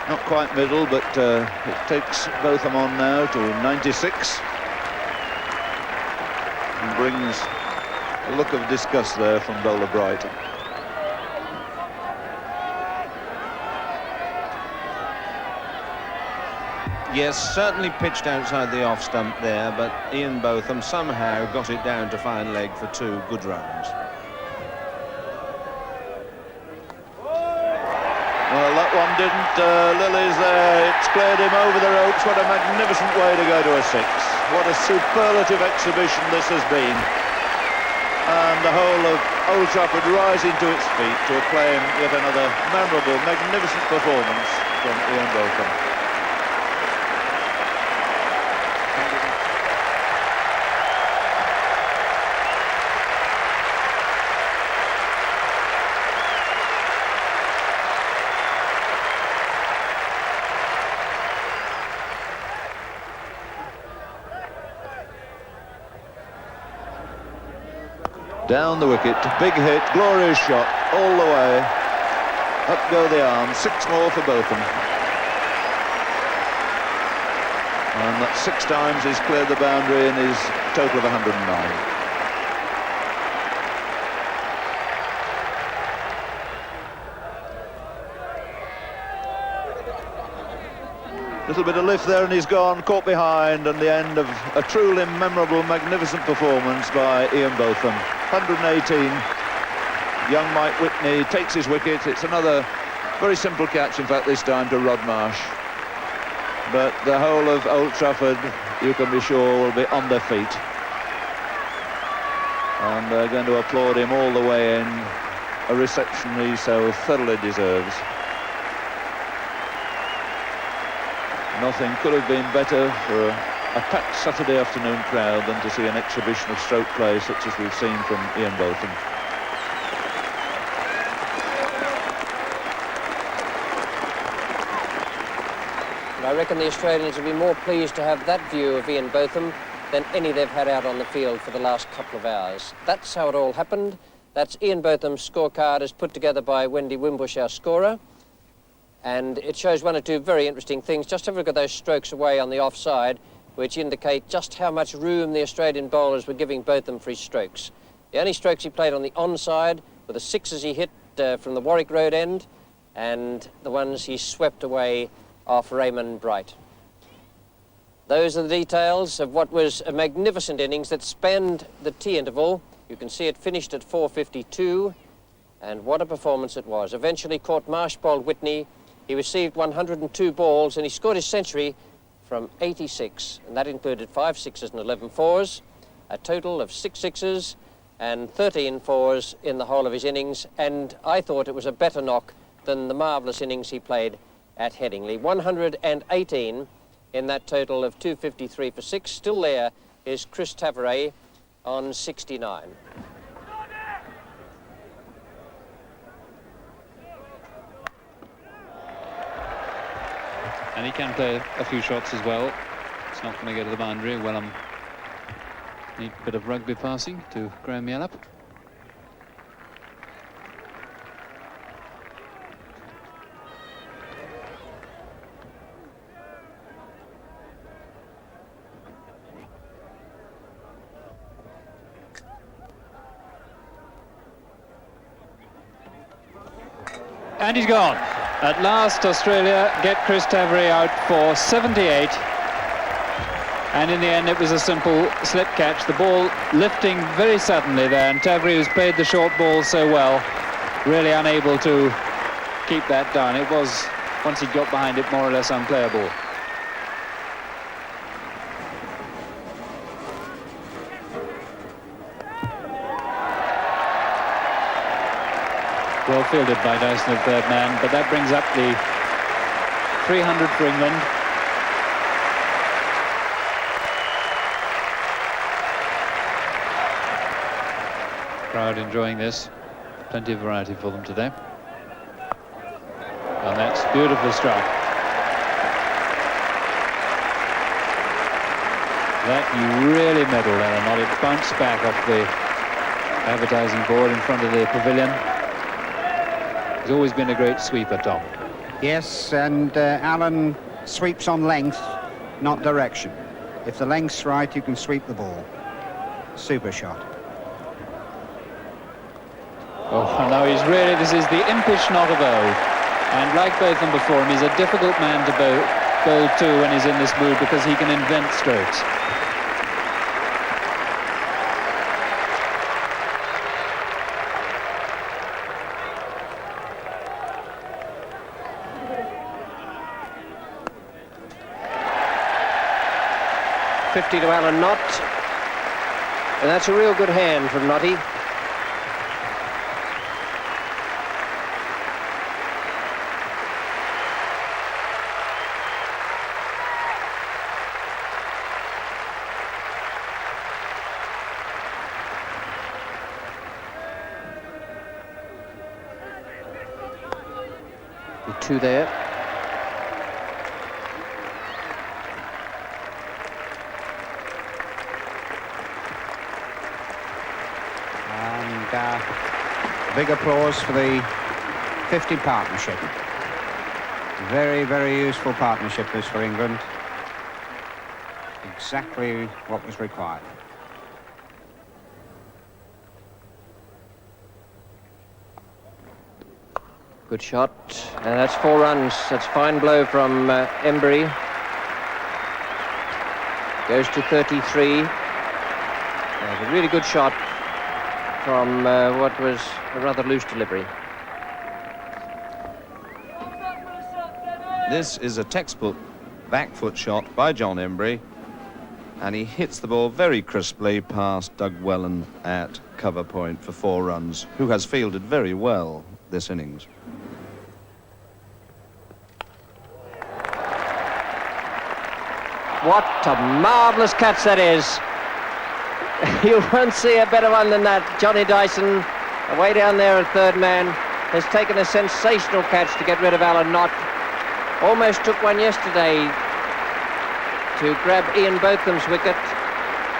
Not quite middle, but it takes Botham on now to 96. And brings a look of disgust there from Bowler Bright. Yes, certainly pitched outside the off stump there, but Ian Botham somehow got it down to fine leg for 2 good runs. Well, that one didn't. Lilly's there. It's cleared him over the ropes. What a magnificent way to go to a 6. What a superlative exhibition this has been. and the whole of Old Trafford rising to its feet to acclaim yet another memorable, magnificent performance from Ian Botham. Down the wicket, big hit, glorious shot, all the way. Up go the arms, 6 more for Botham. And that 6 times he's cleared the boundary in his total of 109. Little bit of lift there and he's gone, caught behind, and the end of a truly memorable, magnificent performance by Ian Botham. 118. Young Mike Whitney takes his wicket. It's another very simple catch, in fact, this time to Rod Marsh. But the whole of Old Trafford, you can be sure, will be on their feet. And they're going to applaud him all the way in, a reception he so thoroughly deserves. Nothing could have been better for a packed Saturday afternoon crowd than to see an exhibition of stroke play such as we've seen from Ian Botham. I reckon the Australians will be more pleased to have that view of Ian Botham than any they've had out on the field for the last couple of hours. That's how it all happened. That's Ian Botham's scorecard as put together by Wendy Wimbush, our scorer. And it shows one or two very interesting things. Just have a look at those strokes away on the offside, which indicate just how much room the Australian bowlers were giving Botham for his strokes. The only strokes he played on the onside were the 6s he hit from the Warwick Road end, and the ones he swept away off Raymond Bright. Those are the details of what was a magnificent innings that spanned the tea interval. You can see it finished at 4:52, and what a performance it was. Eventually caught Marsh bowled Whitney. He received 102 balls and he scored his century from 86, and that included 5 6s and 11 4s, a total of 6 6s and 13 4s in the whole of his innings, and I thought it was a better knock than the marvellous innings he played at Headingley. 118 in that total of 253 for 6. Still there is Chris Tavares on 69. And he can play a few shots as well. It's not going to go to the boundary. Well, neat bit of rugby passing to Graham Yallop. And he's gone. At last, Australia get Chris Tavares out for 78. And in the end, it was a simple slip catch. The ball lifting very suddenly there, and Tavares, who's played the short ball so well, really unable to keep that down. It was, once he got behind it, more or less unplayable. Well fielded by Dyson, the third man, but that brings up the 300 for England. Crowd enjoying this. Plenty of variety for them today. And that's beautifully struck. That you really medal there, and not it bounced back off the advertising board in front of the pavilion. He's always been a great sweeper, Tom. Yes, and Alan sweeps on length, not direction. If the length's right, you can sweep the ball. Super shot. Oh, and now he's really, this is the impish knot of old. And like Botham before him, he's a difficult man to bowl to when he's in this mood, because he can invent strokes. To Alan Knott. And that's a real good hand from Nottie. The two there. Big applause for the 50 partnership. Very, very useful partnership this for England. Exactly what was required. Good shot, and that's 4 runs. That's fine blow from Embry. Goes to 33. That's a really good shot from what was a rather loose delivery. This is a textbook back foot shot by John Embry, and he hits the ball very crisply past Doug Wellen at cover point for 4 runs, who has fielded very well this innings. What a marvellous catch that is. You won't see a better one than that. Johnny Dyson, away down there at third man, has taken a sensational catch to get rid of Alan Knott. Almost took one yesterday to grab Ian Botham's wicket,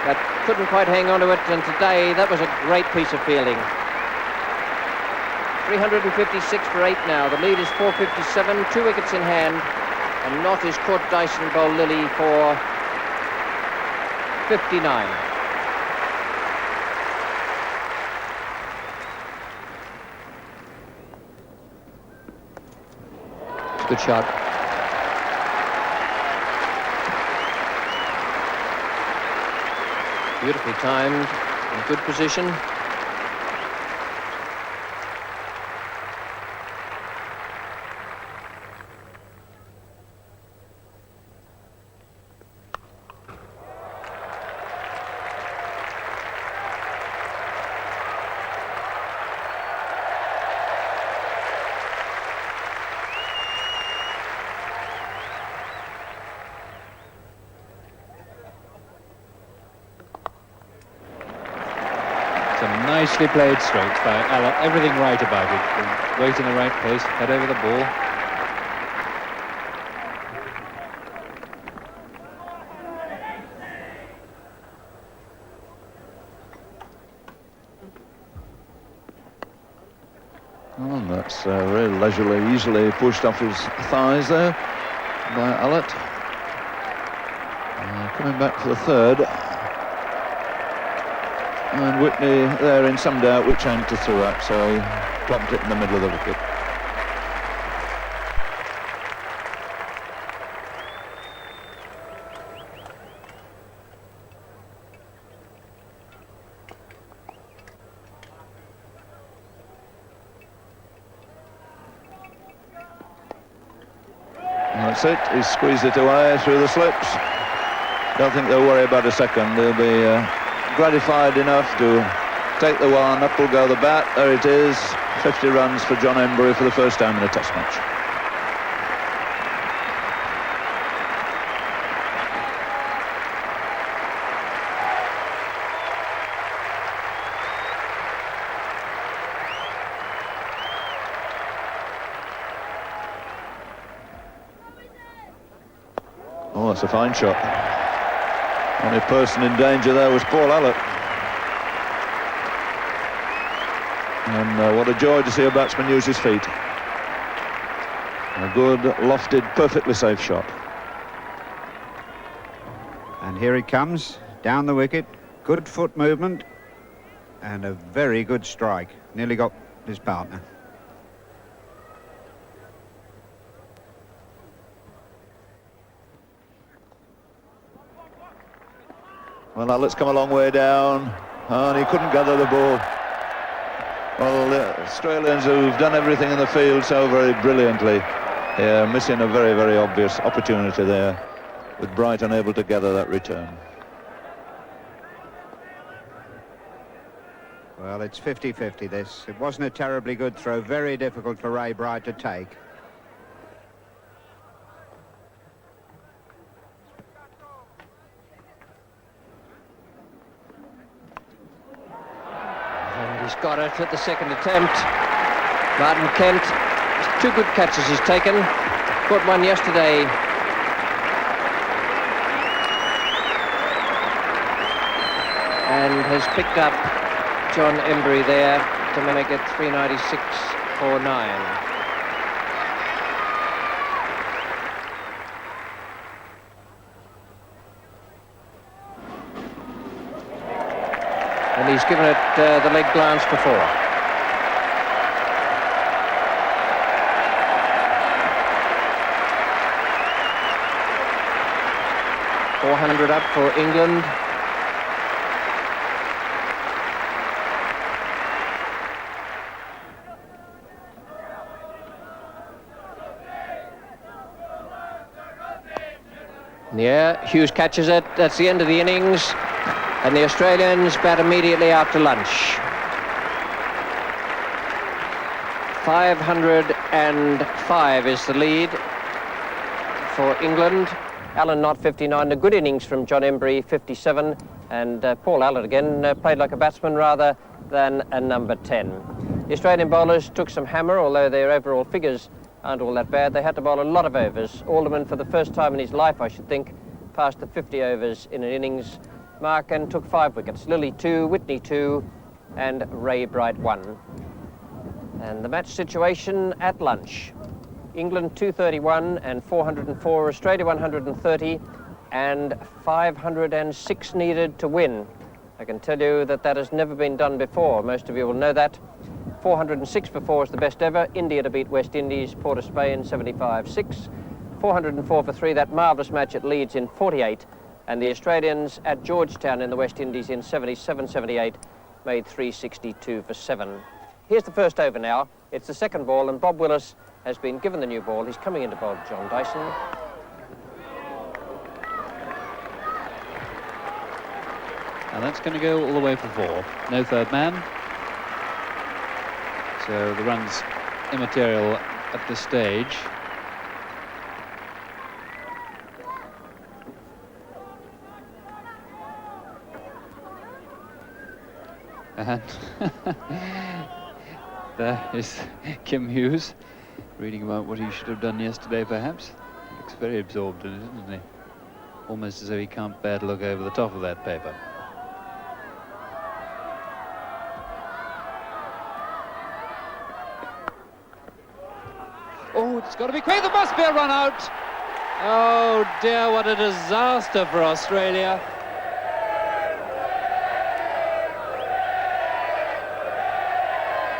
but couldn't quite hang on to it, and today that was a great piece of fielding. 356 for 8 now. The lead is 457, 2 wickets in hand, and Knott has caught Dyson bowl Lilly for 59. Good shot. Beautifully timed, in good position. Nicely played strokes by Alan. Everything right about it. Weight in the right place, head over the ball. Oh, and that's very leisurely, easily pushed off his thighs there by Allett. Coming back for the third. And Whitney there in some doubt which end to throw at, so he plopped it in the middle of the wicket. And that's it, he's squeezed it away through the slips. Don't think they'll worry about a second, they'll be gratified enough to take the one, up will go the bat, there it is, 50 runs for John Embry for the first time in a test match. Oh, that's a fine shot. Only person in danger there was Paul Allett. And what a joy to see a batsman use his feet. A good, lofted, perfectly safe shot. And here he comes, down the wicket, good foot movement, and a very good strike. Nearly got his partner. Well, Allett's come a long way down, and he couldn't gather the ball. Well, the Australians who've done everything in the field so very brilliantly, missing a very, very obvious opportunity there, with Bright unable to gather that return. Well, it's 50-50 this. It wasn't a terribly good throw, very difficult for Ray Bright to take. And he's got it at the second attempt. Martin Kent, 2 good catches he's taken. Caught one yesterday. And has picked up John Embry there to make it 396.49. And he's given it the leg glance before. .400 up for England. Yeah, Hughes catches it. That's the end of the innings. And the Australians bat immediately after lunch. 505 is the lead for England. Allen Knott, 59. A good innings from John Embry, 57. And Paul Allen again played like a batsman rather than a number 10. The Australian bowlers took some hammer, although their overall figures aren't all that bad. They had to bowl a lot of overs. Alderman, for the first time in his life, I should think, passed the 50 overs in an innings mark and took 5 wickets. Lilly 2, Whitney 2, and Ray Bright 1. And the match situation at lunch. England 231 and 404, Australia 130 and 506 needed to win. I can tell you that that has never been done before. Most of you will know that. 406 before is the best ever. India to beat West Indies, Port of Spain 75-6. 404 for 3, that marvellous match at Leeds in 48. And the Australians at Georgetown in the West Indies in 77-78 made 362 for 7. Here's the first over now. It's the second ball, and Bob Willis has been given the new ball. He's coming into bowl John Dyson. And that's going to go all the way for 4. No third man. So the run's immaterial at this stage. And there is Kim Hughes reading about what he should have done yesterday, perhaps. He looks very absorbed in it, doesn't he? Almost as though he can't bear to look over the top of that paper. Oh, it's got to be quick. There must be a run out. Oh dear, what a disaster for Australia.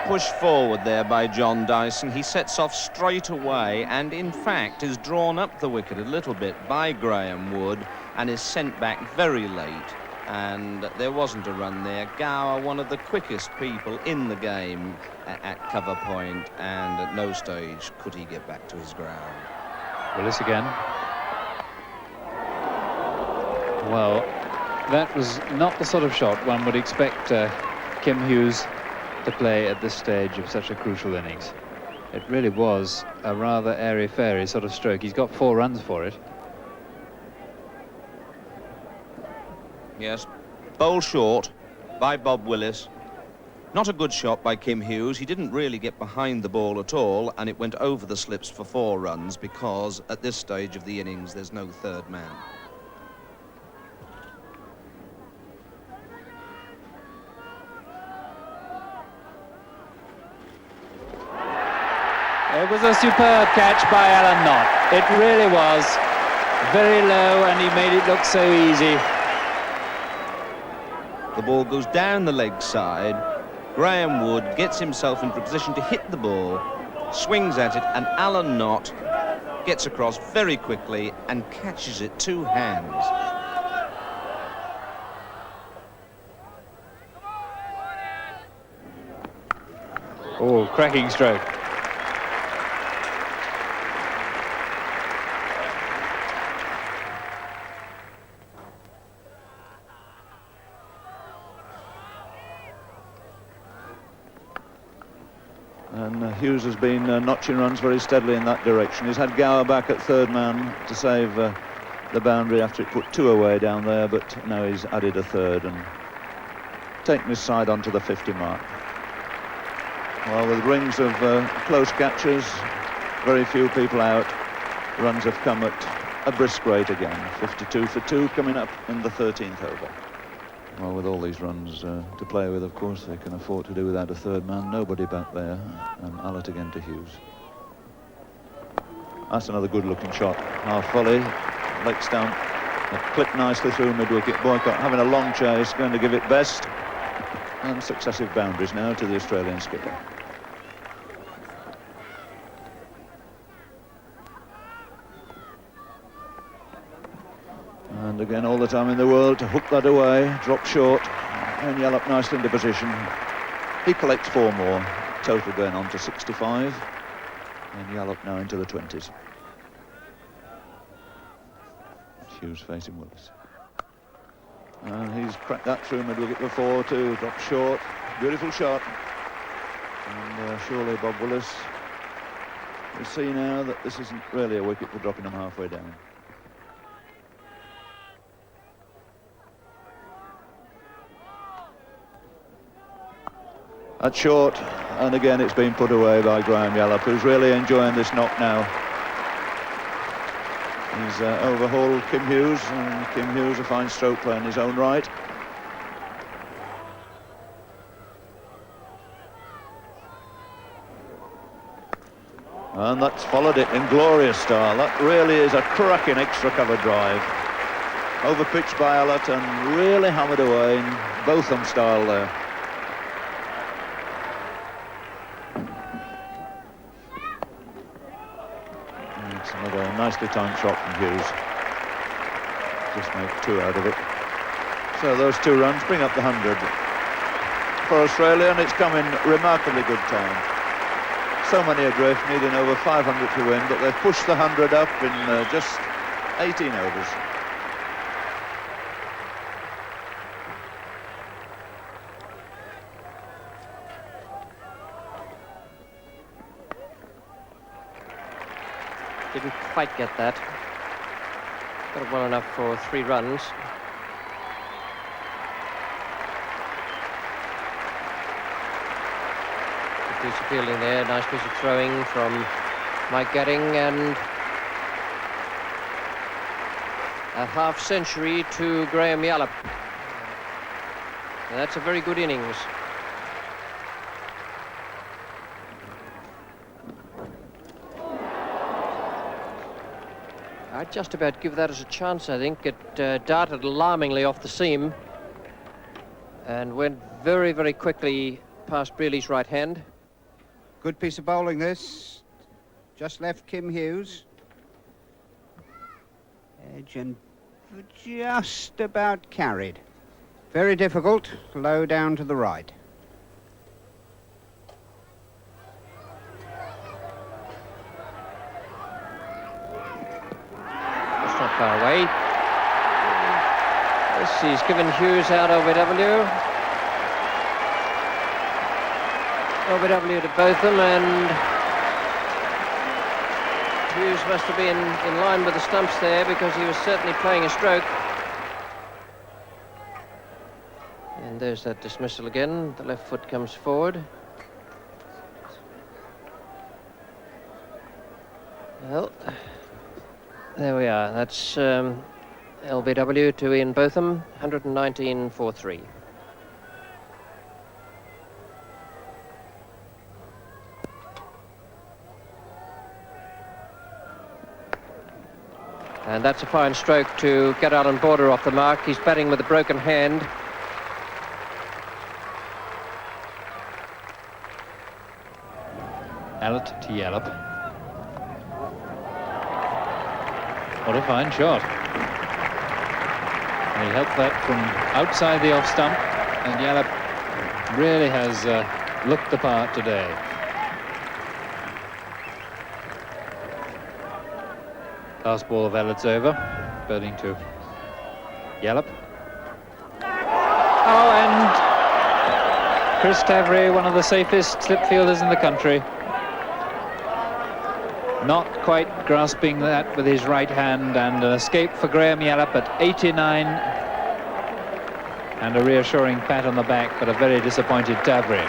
Pushed forward there by John Dyson. He sets off straight away and in fact is drawn up the wicket a little bit by Graham Wood and is sent back very late, and there wasn't a run there. Gower, one of the quickest people in the game at cover point, and at no stage could he get back to his ground. Willis again. Well, that was not the sort of shot one would expect Kim Hughes to play at this stage of such a crucial innings. It really was a rather airy-fairy sort of stroke. He's got 4 runs for it. Yes, bowl short by Bob Willis. Not a good shot by Kim Hughes. He didn't really get behind the ball at all, and it went over the slips for 4 runs because at this stage of the innings there's no third man. It was a superb catch by Allen Knott. It really was. Very low, and he made it look so easy. The ball goes down the leg side. Graham Wood gets himself into a position to hit the ball, swings at it, and Allen Knott gets across very quickly and catches it 2 hands. Oh, cracking stroke. And Hughes has been notching runs very steadily in that direction. He's had Gower back at third man to save the boundary after it put 2 away down there, but now he's added a third and taken his side onto the 50 mark. Well, with rings of close catches, very few people out, runs have come at a brisk rate again. 52 for 2 coming up in the 13th over. Well, with all these runs to play with, of course, they can afford to do without a third man. Nobody back there, and Allott again to Hughes. That's another good-looking shot. Half volley, leg stump, clipped nicely through mid-wicket. Boycott having a long chase, going to give it best. And successive boundaries now to the Australian skipper. And again, all the time in the world to hook that away, drop short, and Yallop nicely into position. He collects 4 more, total going on to 65, and Yallop now into the 20s. Hughes facing Willis. And he's cracked that through mid-wicket before too, drop short, beautiful shot. And surely Bob Willis will see now that this isn't really a wicket for dropping him halfway down. That's short, and again it's been put away by Graham Yallop, who's really enjoying this knock now. He's overhauled Kim Hughes, and Kim Hughes a fine stroke player in his own right. And that's followed it in glorious style. That really is a cracking extra cover drive. Overpitched by Allott and really hammered away in Botham style there. It's another nicely timed shot from Hughes. Just make 2 out of it. So those 2 runs bring up the 100 for Australia, and it's come in remarkably good time. So many adrift, needing over 500 to win, but they've pushed the 100 up in just 18 overs. Didn't quite get that. Got it well enough for 3 runs. Good piece of fielding there, nice piece of throwing from Mike Gadding, and a half century to Graham Yallop. And that's a very good innings. I'd just about give that as a chance, I think. It darted alarmingly off the seam and went very, very quickly past Brealey's right hand. Good piece of bowling this. Just left Kim Hughes. Edge and just about carried. Very difficult, low down to the right. Far away. Yes, he's given Hughes out OBW. OBW to Botham, and Hughes must have been in line with the stumps there, because he was certainly playing a stroke. And there's that dismissal again. The left foot comes forward. Well, there we are. That's LBW to Ian Botham, 119 for 3. And that's a fine stroke to get out on border off the mark. He's batting with a broken hand. Allott to Yallop. What a fine shot. And he helped that from outside the off stump, and Yallop really has looked the part today. Last ball of Allott's over, batting to Yallop. Oh, and Chris Tavery, one of the safest slip fielders in the country. Not quite grasping that with his right hand, and an escape for Graham Yallop at 89. And a reassuring pat on the back, but a very disappointed Tavery.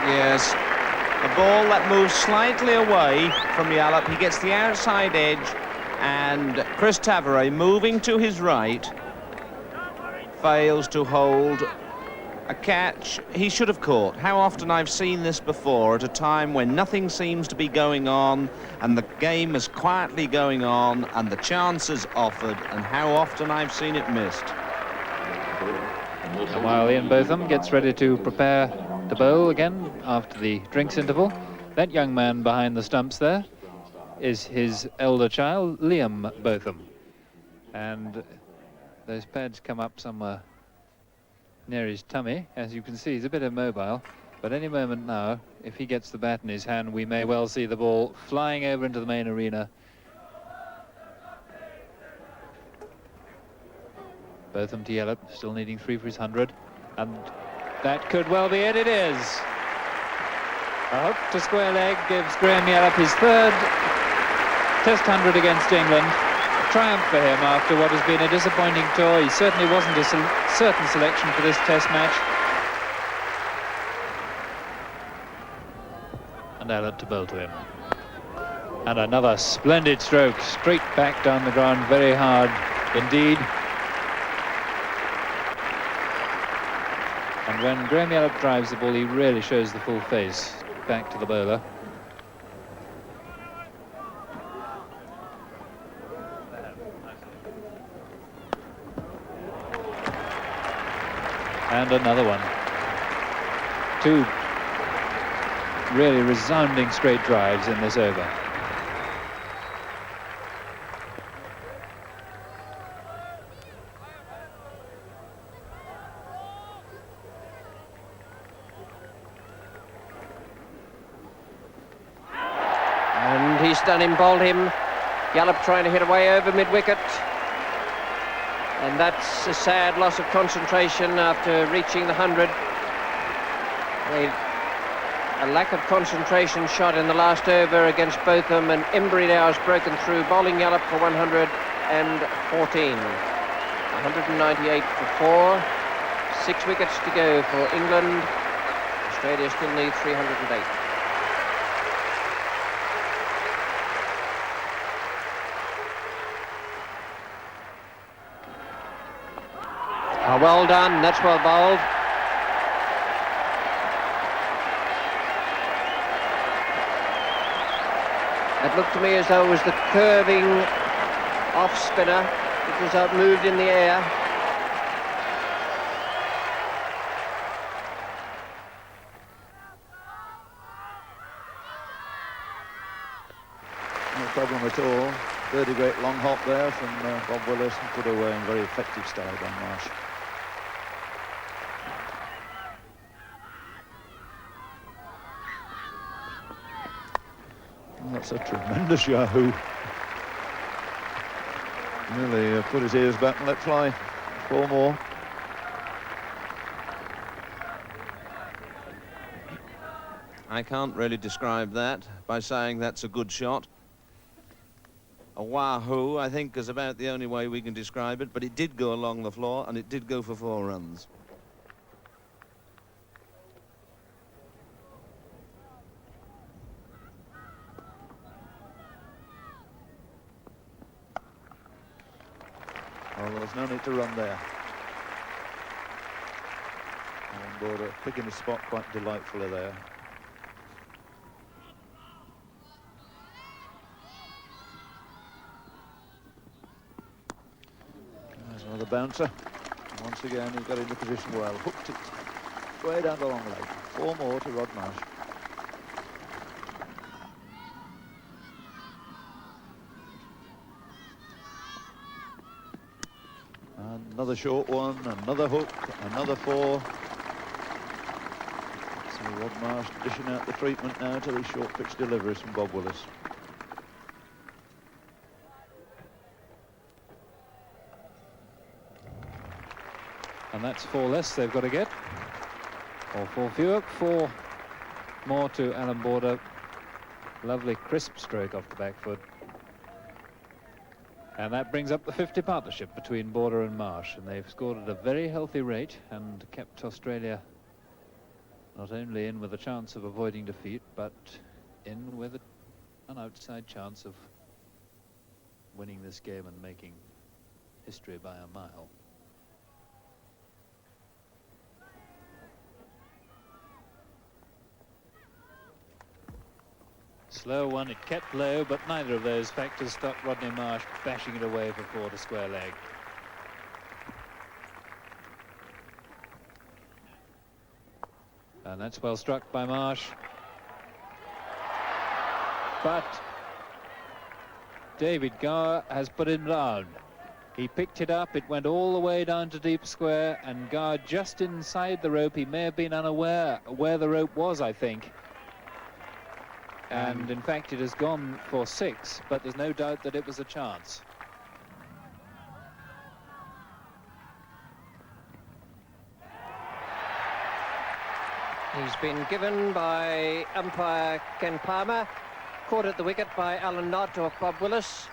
Yes, a ball that moves slightly away from Yallop. He gets the outside edge, and Chris Tavery, moving to his right, fails to hold a catch he should have caught. How often I've seen this before at a time when nothing seems to be going on and the game is quietly going on and the chances offered, and how often I've seen it missed. And while Ian Botham gets ready to prepare to bowl again after the drinks interval, that young man behind the stumps there is his elder child, Liam Botham. And those pads come up somewhere near his tummy. As you can see, he's a bit immobile, but any moment now, if he gets the bat in his hand, we may well see the ball flying over into the main arena. Botham to Yallop, still needing 3 for his 100, and that could well be it. It is. A hook to square leg gives Graham Yallop his 3rd Test 100 against England. Triumph for him after what has been a disappointing tour. He certainly wasn't a certain selection for this Test match. And Allen to bowl to him. And another splendid stroke, straight back down the ground, very hard indeed. And when Graham Yallop drives the ball, he really shows the full face back to the bowler. And another one. 2 really resounding straight drives in this over. And he's done him, bowled him. Yallop trying to hit away over mid-wicket. And that's a sad loss of concentration after reaching the 100. A lack of concentration shot in the last over against Botham, and Embry now has broken through, bowling Yallop for 114. 198 for 4. 6 wickets to go for England. Australia still needs 308. Oh, well done, that's well bowled. It looked to me as though it was the curving off spinner. It was outmoved in the air. No problem at all. 30 great long hop there from Bob Willis, and put away in very effective style by Marsh. Oh, that's a tremendous yahoo. Nearly put his ears back and let fly. 4 more. I can't really describe that by saying that's a good shot. A wahoo, I think, is about the only way we can describe it, but it did go along the floor and it did go for 4 runs. Well, there's no need to run there. On board, picking his spot quite delightfully there. There's another bouncer. Once again, he's got in the position well. Hooked it way down the long leg. 4 more to Rod Marsh. Another short one, another hook, another 4. So Rod Marsh dishing out the treatment now to these short pitch deliveries from Bob Willis. And that's 4 less they've got to get. Or 4 fewer. 4 more to Alan Border. Lovely crisp stroke off the back foot. And that brings up the 50 partnership between Border and Marsh, and they've scored at a very healthy rate and kept Australia not only in with a chance of avoiding defeat, but in with an outside chance of winning this game and making history by a mile. Slow one, it kept low, but neither of those factors stopped Rodney Marsh bashing it away for 4 to square leg. And that's well struck by Marsh. But David Gower has put him down. He picked it up, it went all the way down to deep square, and Gower just inside the rope. He may have been unaware where the rope was, I think. And in fact, it has gone for 6, but there's no doubt that it was a chance. He's been given by umpire Ken Palmer, caught at the wicket by Alan Knott of Bob Willis.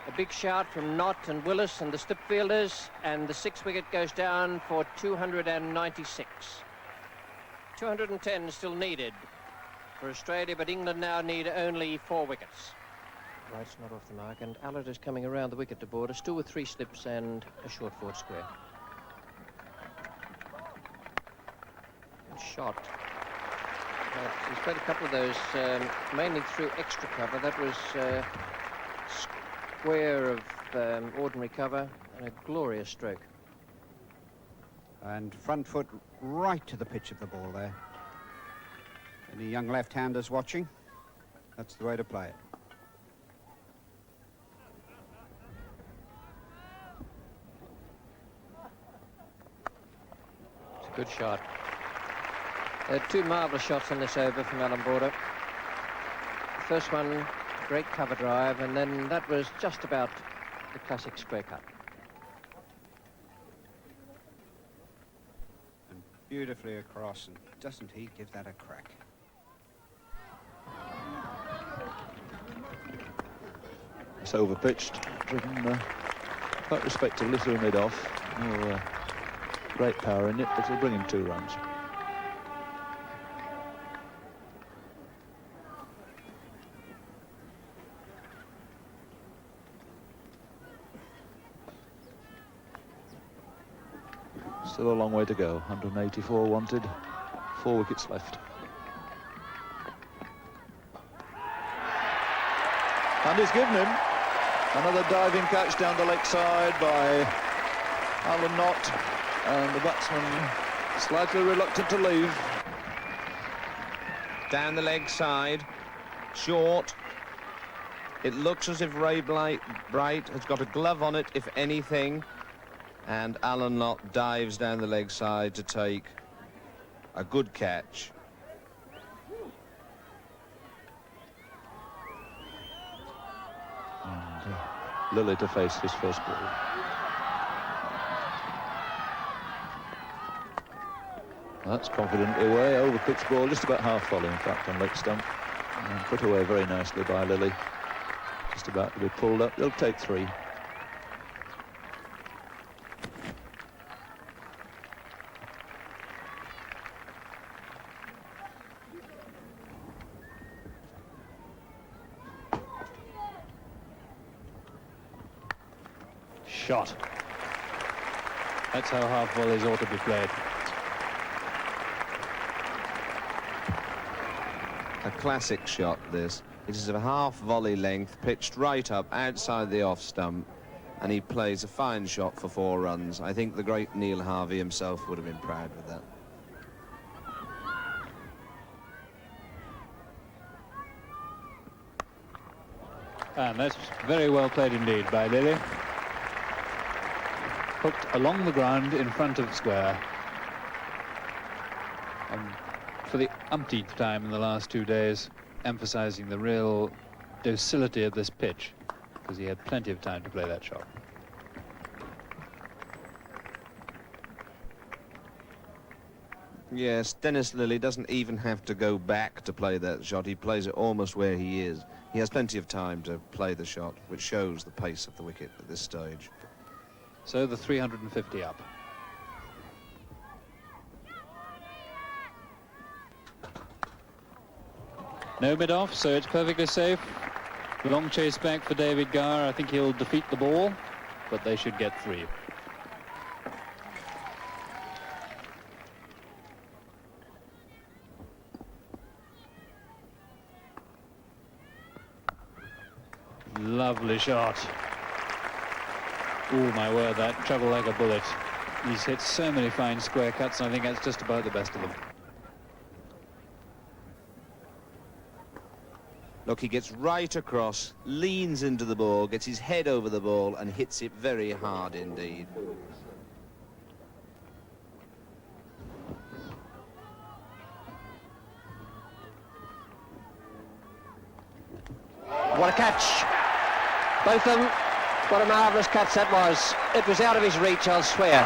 A big shout from Knott and Willis and the slip fielders, and the 6th wicket goes down for 296. 210 still needed for Australia, but England now need only 4 wickets. Right's not off the mark, and Allard is coming around the wicket to Border, still with 3 slips and a short forward square. And shot. He's played a couple of those, mainly through extra cover. That was square of ordinary cover, and a glorious stroke. And front foot right to the pitch of the ball there. Any young left-handers watching? That's the way to play it. It's a good shot. There are 2 marvellous shots in this over from Alan Border. The first one, great cover drive, and then that was just about the classic square cut. And beautifully across, and doesn't he give that a crack? It's overpitched, driven quite respectively through mid-off. No great power in it, but it'll bring him 2 runs. Still a long way to go. 184 wanted, 4 wickets left. And he's given him another diving catch down the leg side by Alan Knott, and the batsman slightly reluctant to leave. Down the leg side, short. It looks as if Ray Bright has got a glove on it, if anything, and Alan Knott dives down the leg side to take a good catch. Lilly to face his first ball. That's confidently away, over pitch ball, just about half volley in fact on leg stump, and put away very nicely by Lilly. Just about to be pulled up. They'll take 3. Shot. That's how half volleys ought to be played. A classic shot, this. It is of a half volley length, pitched right up outside the off stump, and he plays a fine shot for 4 runs. I think the great Neil Harvey himself would have been proud with that. And that's very well played indeed by Lilly. Hooked along the ground in front of square. And for the umpteenth time in the last 2 days, emphasizing the real docility of this pitch, because he had plenty of time to play that shot. Yes, Dennis Lilly doesn't even have to go back to play that shot. He plays it almost where he is. He has plenty of time to play the shot, which shows the pace of the wicket at this stage. So the 350 up. No mid-off, so it's perfectly safe. Long chase back for David Gower. I think he'll defeat the ball, but they should get 3. Lovely shot. Oh my word, that travelled like a bullet. He's hit so many fine square cuts, and I think that's just about the best of them. Look, he gets right across, leans into the ball, gets his head over the ball and hits it very hard indeed. What a catch. Botham, what a marvellous catch that was. It was out of his reach, I'll swear.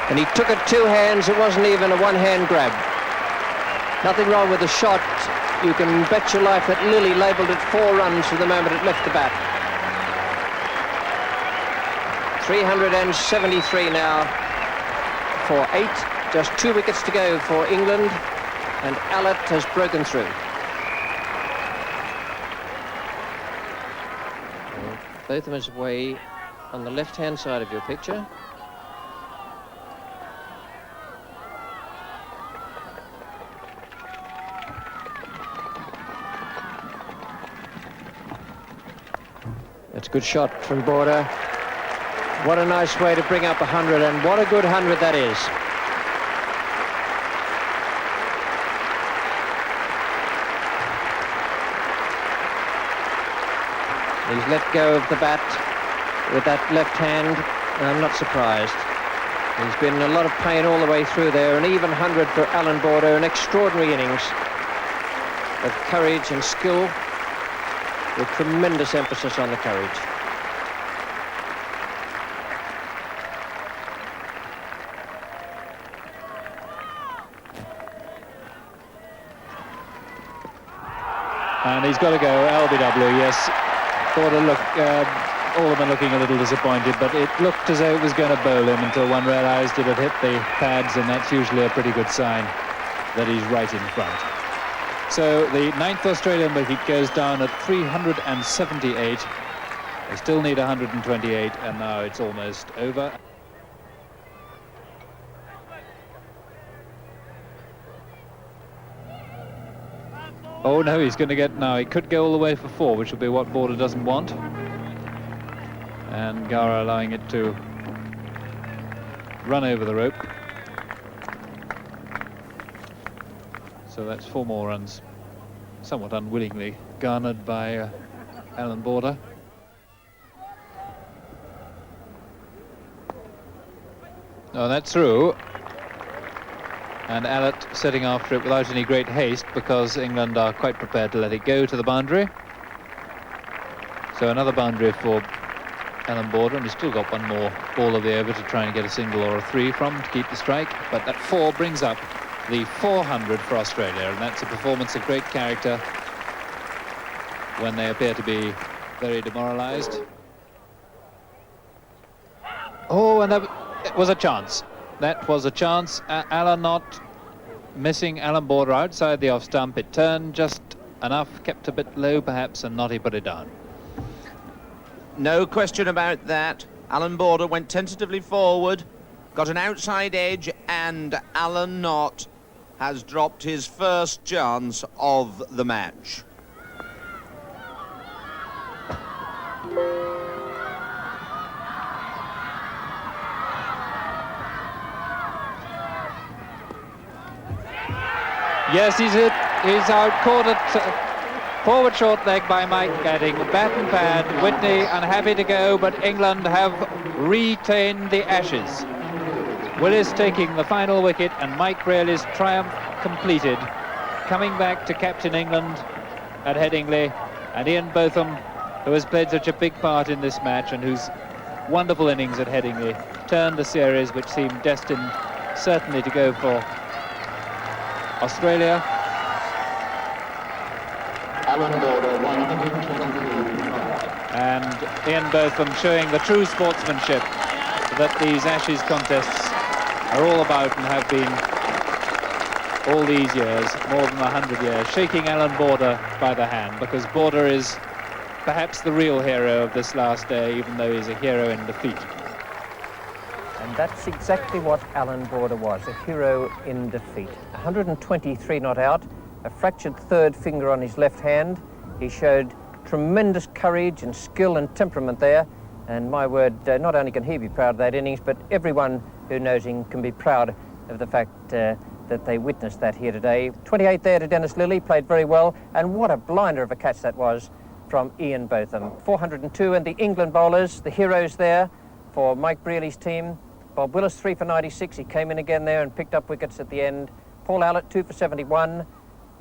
And he took it 2 hands. It wasn't even a one-hand grab. Nothing wrong with the shot. You can bet your life that Lilly labelled it 4 runs from the moment it left the bat. 373 now for 8. Just 2 wickets to go for England, and Allott has broken through. Botham is away on the left-hand side of your picture. That's a good shot from Border. What a nice way to bring up 100, and what a good 100 that is. He's let go of the bat with that left hand, and I'm not surprised. He's been in a lot of pain all the way through there. An even 100 for Alan Border, an extraordinary innings of courage and skill, with tremendous emphasis on the courage. And he's got to go, LBW, yes. Border all of them looking a little disappointed, but it looked as though it was going to bowl him until one realised it had hit the pads, and that's usually a pretty good sign that he's right in front. So the 9th Australian wicket goes down at 378. They still need 128, and now it's almost over. Oh no, he's going to get now. He could go all the way for 4, which will be what Border doesn't want. And Gower allowing it to run over the rope. So that's 4 more runs, somewhat unwillingly garnered by Alan Border. Oh, that's through. And Allott setting after it without any great haste, because England are quite prepared to let it go to the boundary. So another boundary for Alan Border, and he's still got one more ball of the over to try and get a single or a 3 from to keep the strike. But that 4 brings up the 400 for Australia, and that's a performance of great character when they appear to be very demoralised. Oh, and that was a chance. That was a chance. Alan not missing Alan Border outside the off stump. It turned just enough, kept a bit low perhaps, and Notty put it down. No question about that. Alan Border went tentatively forward, got an outside edge, and Alan Knott has dropped his first chance of the match. Yes, he's hit. He's out, caught at forward short leg by Mike Gadding. Bat and pad. Whitney unhappy to go, but England have retained the Ashes. Willis taking the final wicket, and Mike Brealey's triumph completed. Coming back to captain England at Headingley, and Ian Botham, who has played such a big part in this match and whose wonderful innings at Headingley turned the series, which seemed destined certainly to go for Australia. And Ian Botham showing the true sportsmanship that these Ashes contests are all about and have been all these years, more than 100 years, shaking Alan Border by the hand, because Border is perhaps the real hero of this last day, even though he's a hero in defeat. And that's exactly what Alan Border was, a hero in defeat. 123 not out, a fractured third finger on his left hand. He showed tremendous courage and skill and temperament there. And my word, not only can he be proud of that innings, but everyone who knows him can be proud of the fact that they witnessed that here today. 28 there to Dennis Lilly, played very well. And what a blinder of a catch that was from Ian Botham. 402, and the England bowlers, the heroes there for Mike Brearley's team. Bob Willis 3 for 96, he came in again there and picked up wickets at the end. Paul Allett 2 for 71,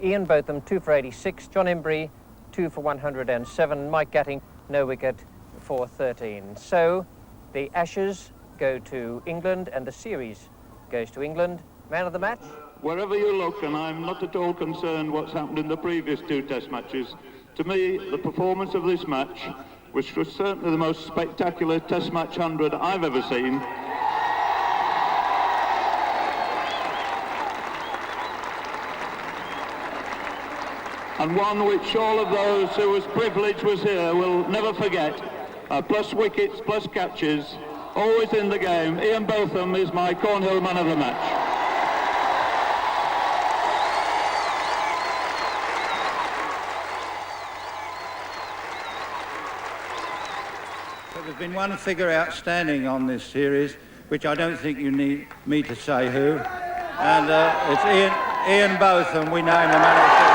Ian Botham 2 for 86, John Embry 2 for 107, Mike Gatting no wicket for 13. So the Ashes go to England and the series goes to England. Man of the match? Wherever you look, and I'm not at all concerned what's happened in the previous two test matches, to me the performance of this match, which was certainly the most spectacular test match 100 I've ever seen, and one which all of those who was privileged was here will never forget. Plus wickets, plus catches, always in the game. Ian Botham is my Cornhill man of the match. So there's been one figure outstanding on this series, which I don't think you need me to say who, and it's Ian Botham. We name the man of the series.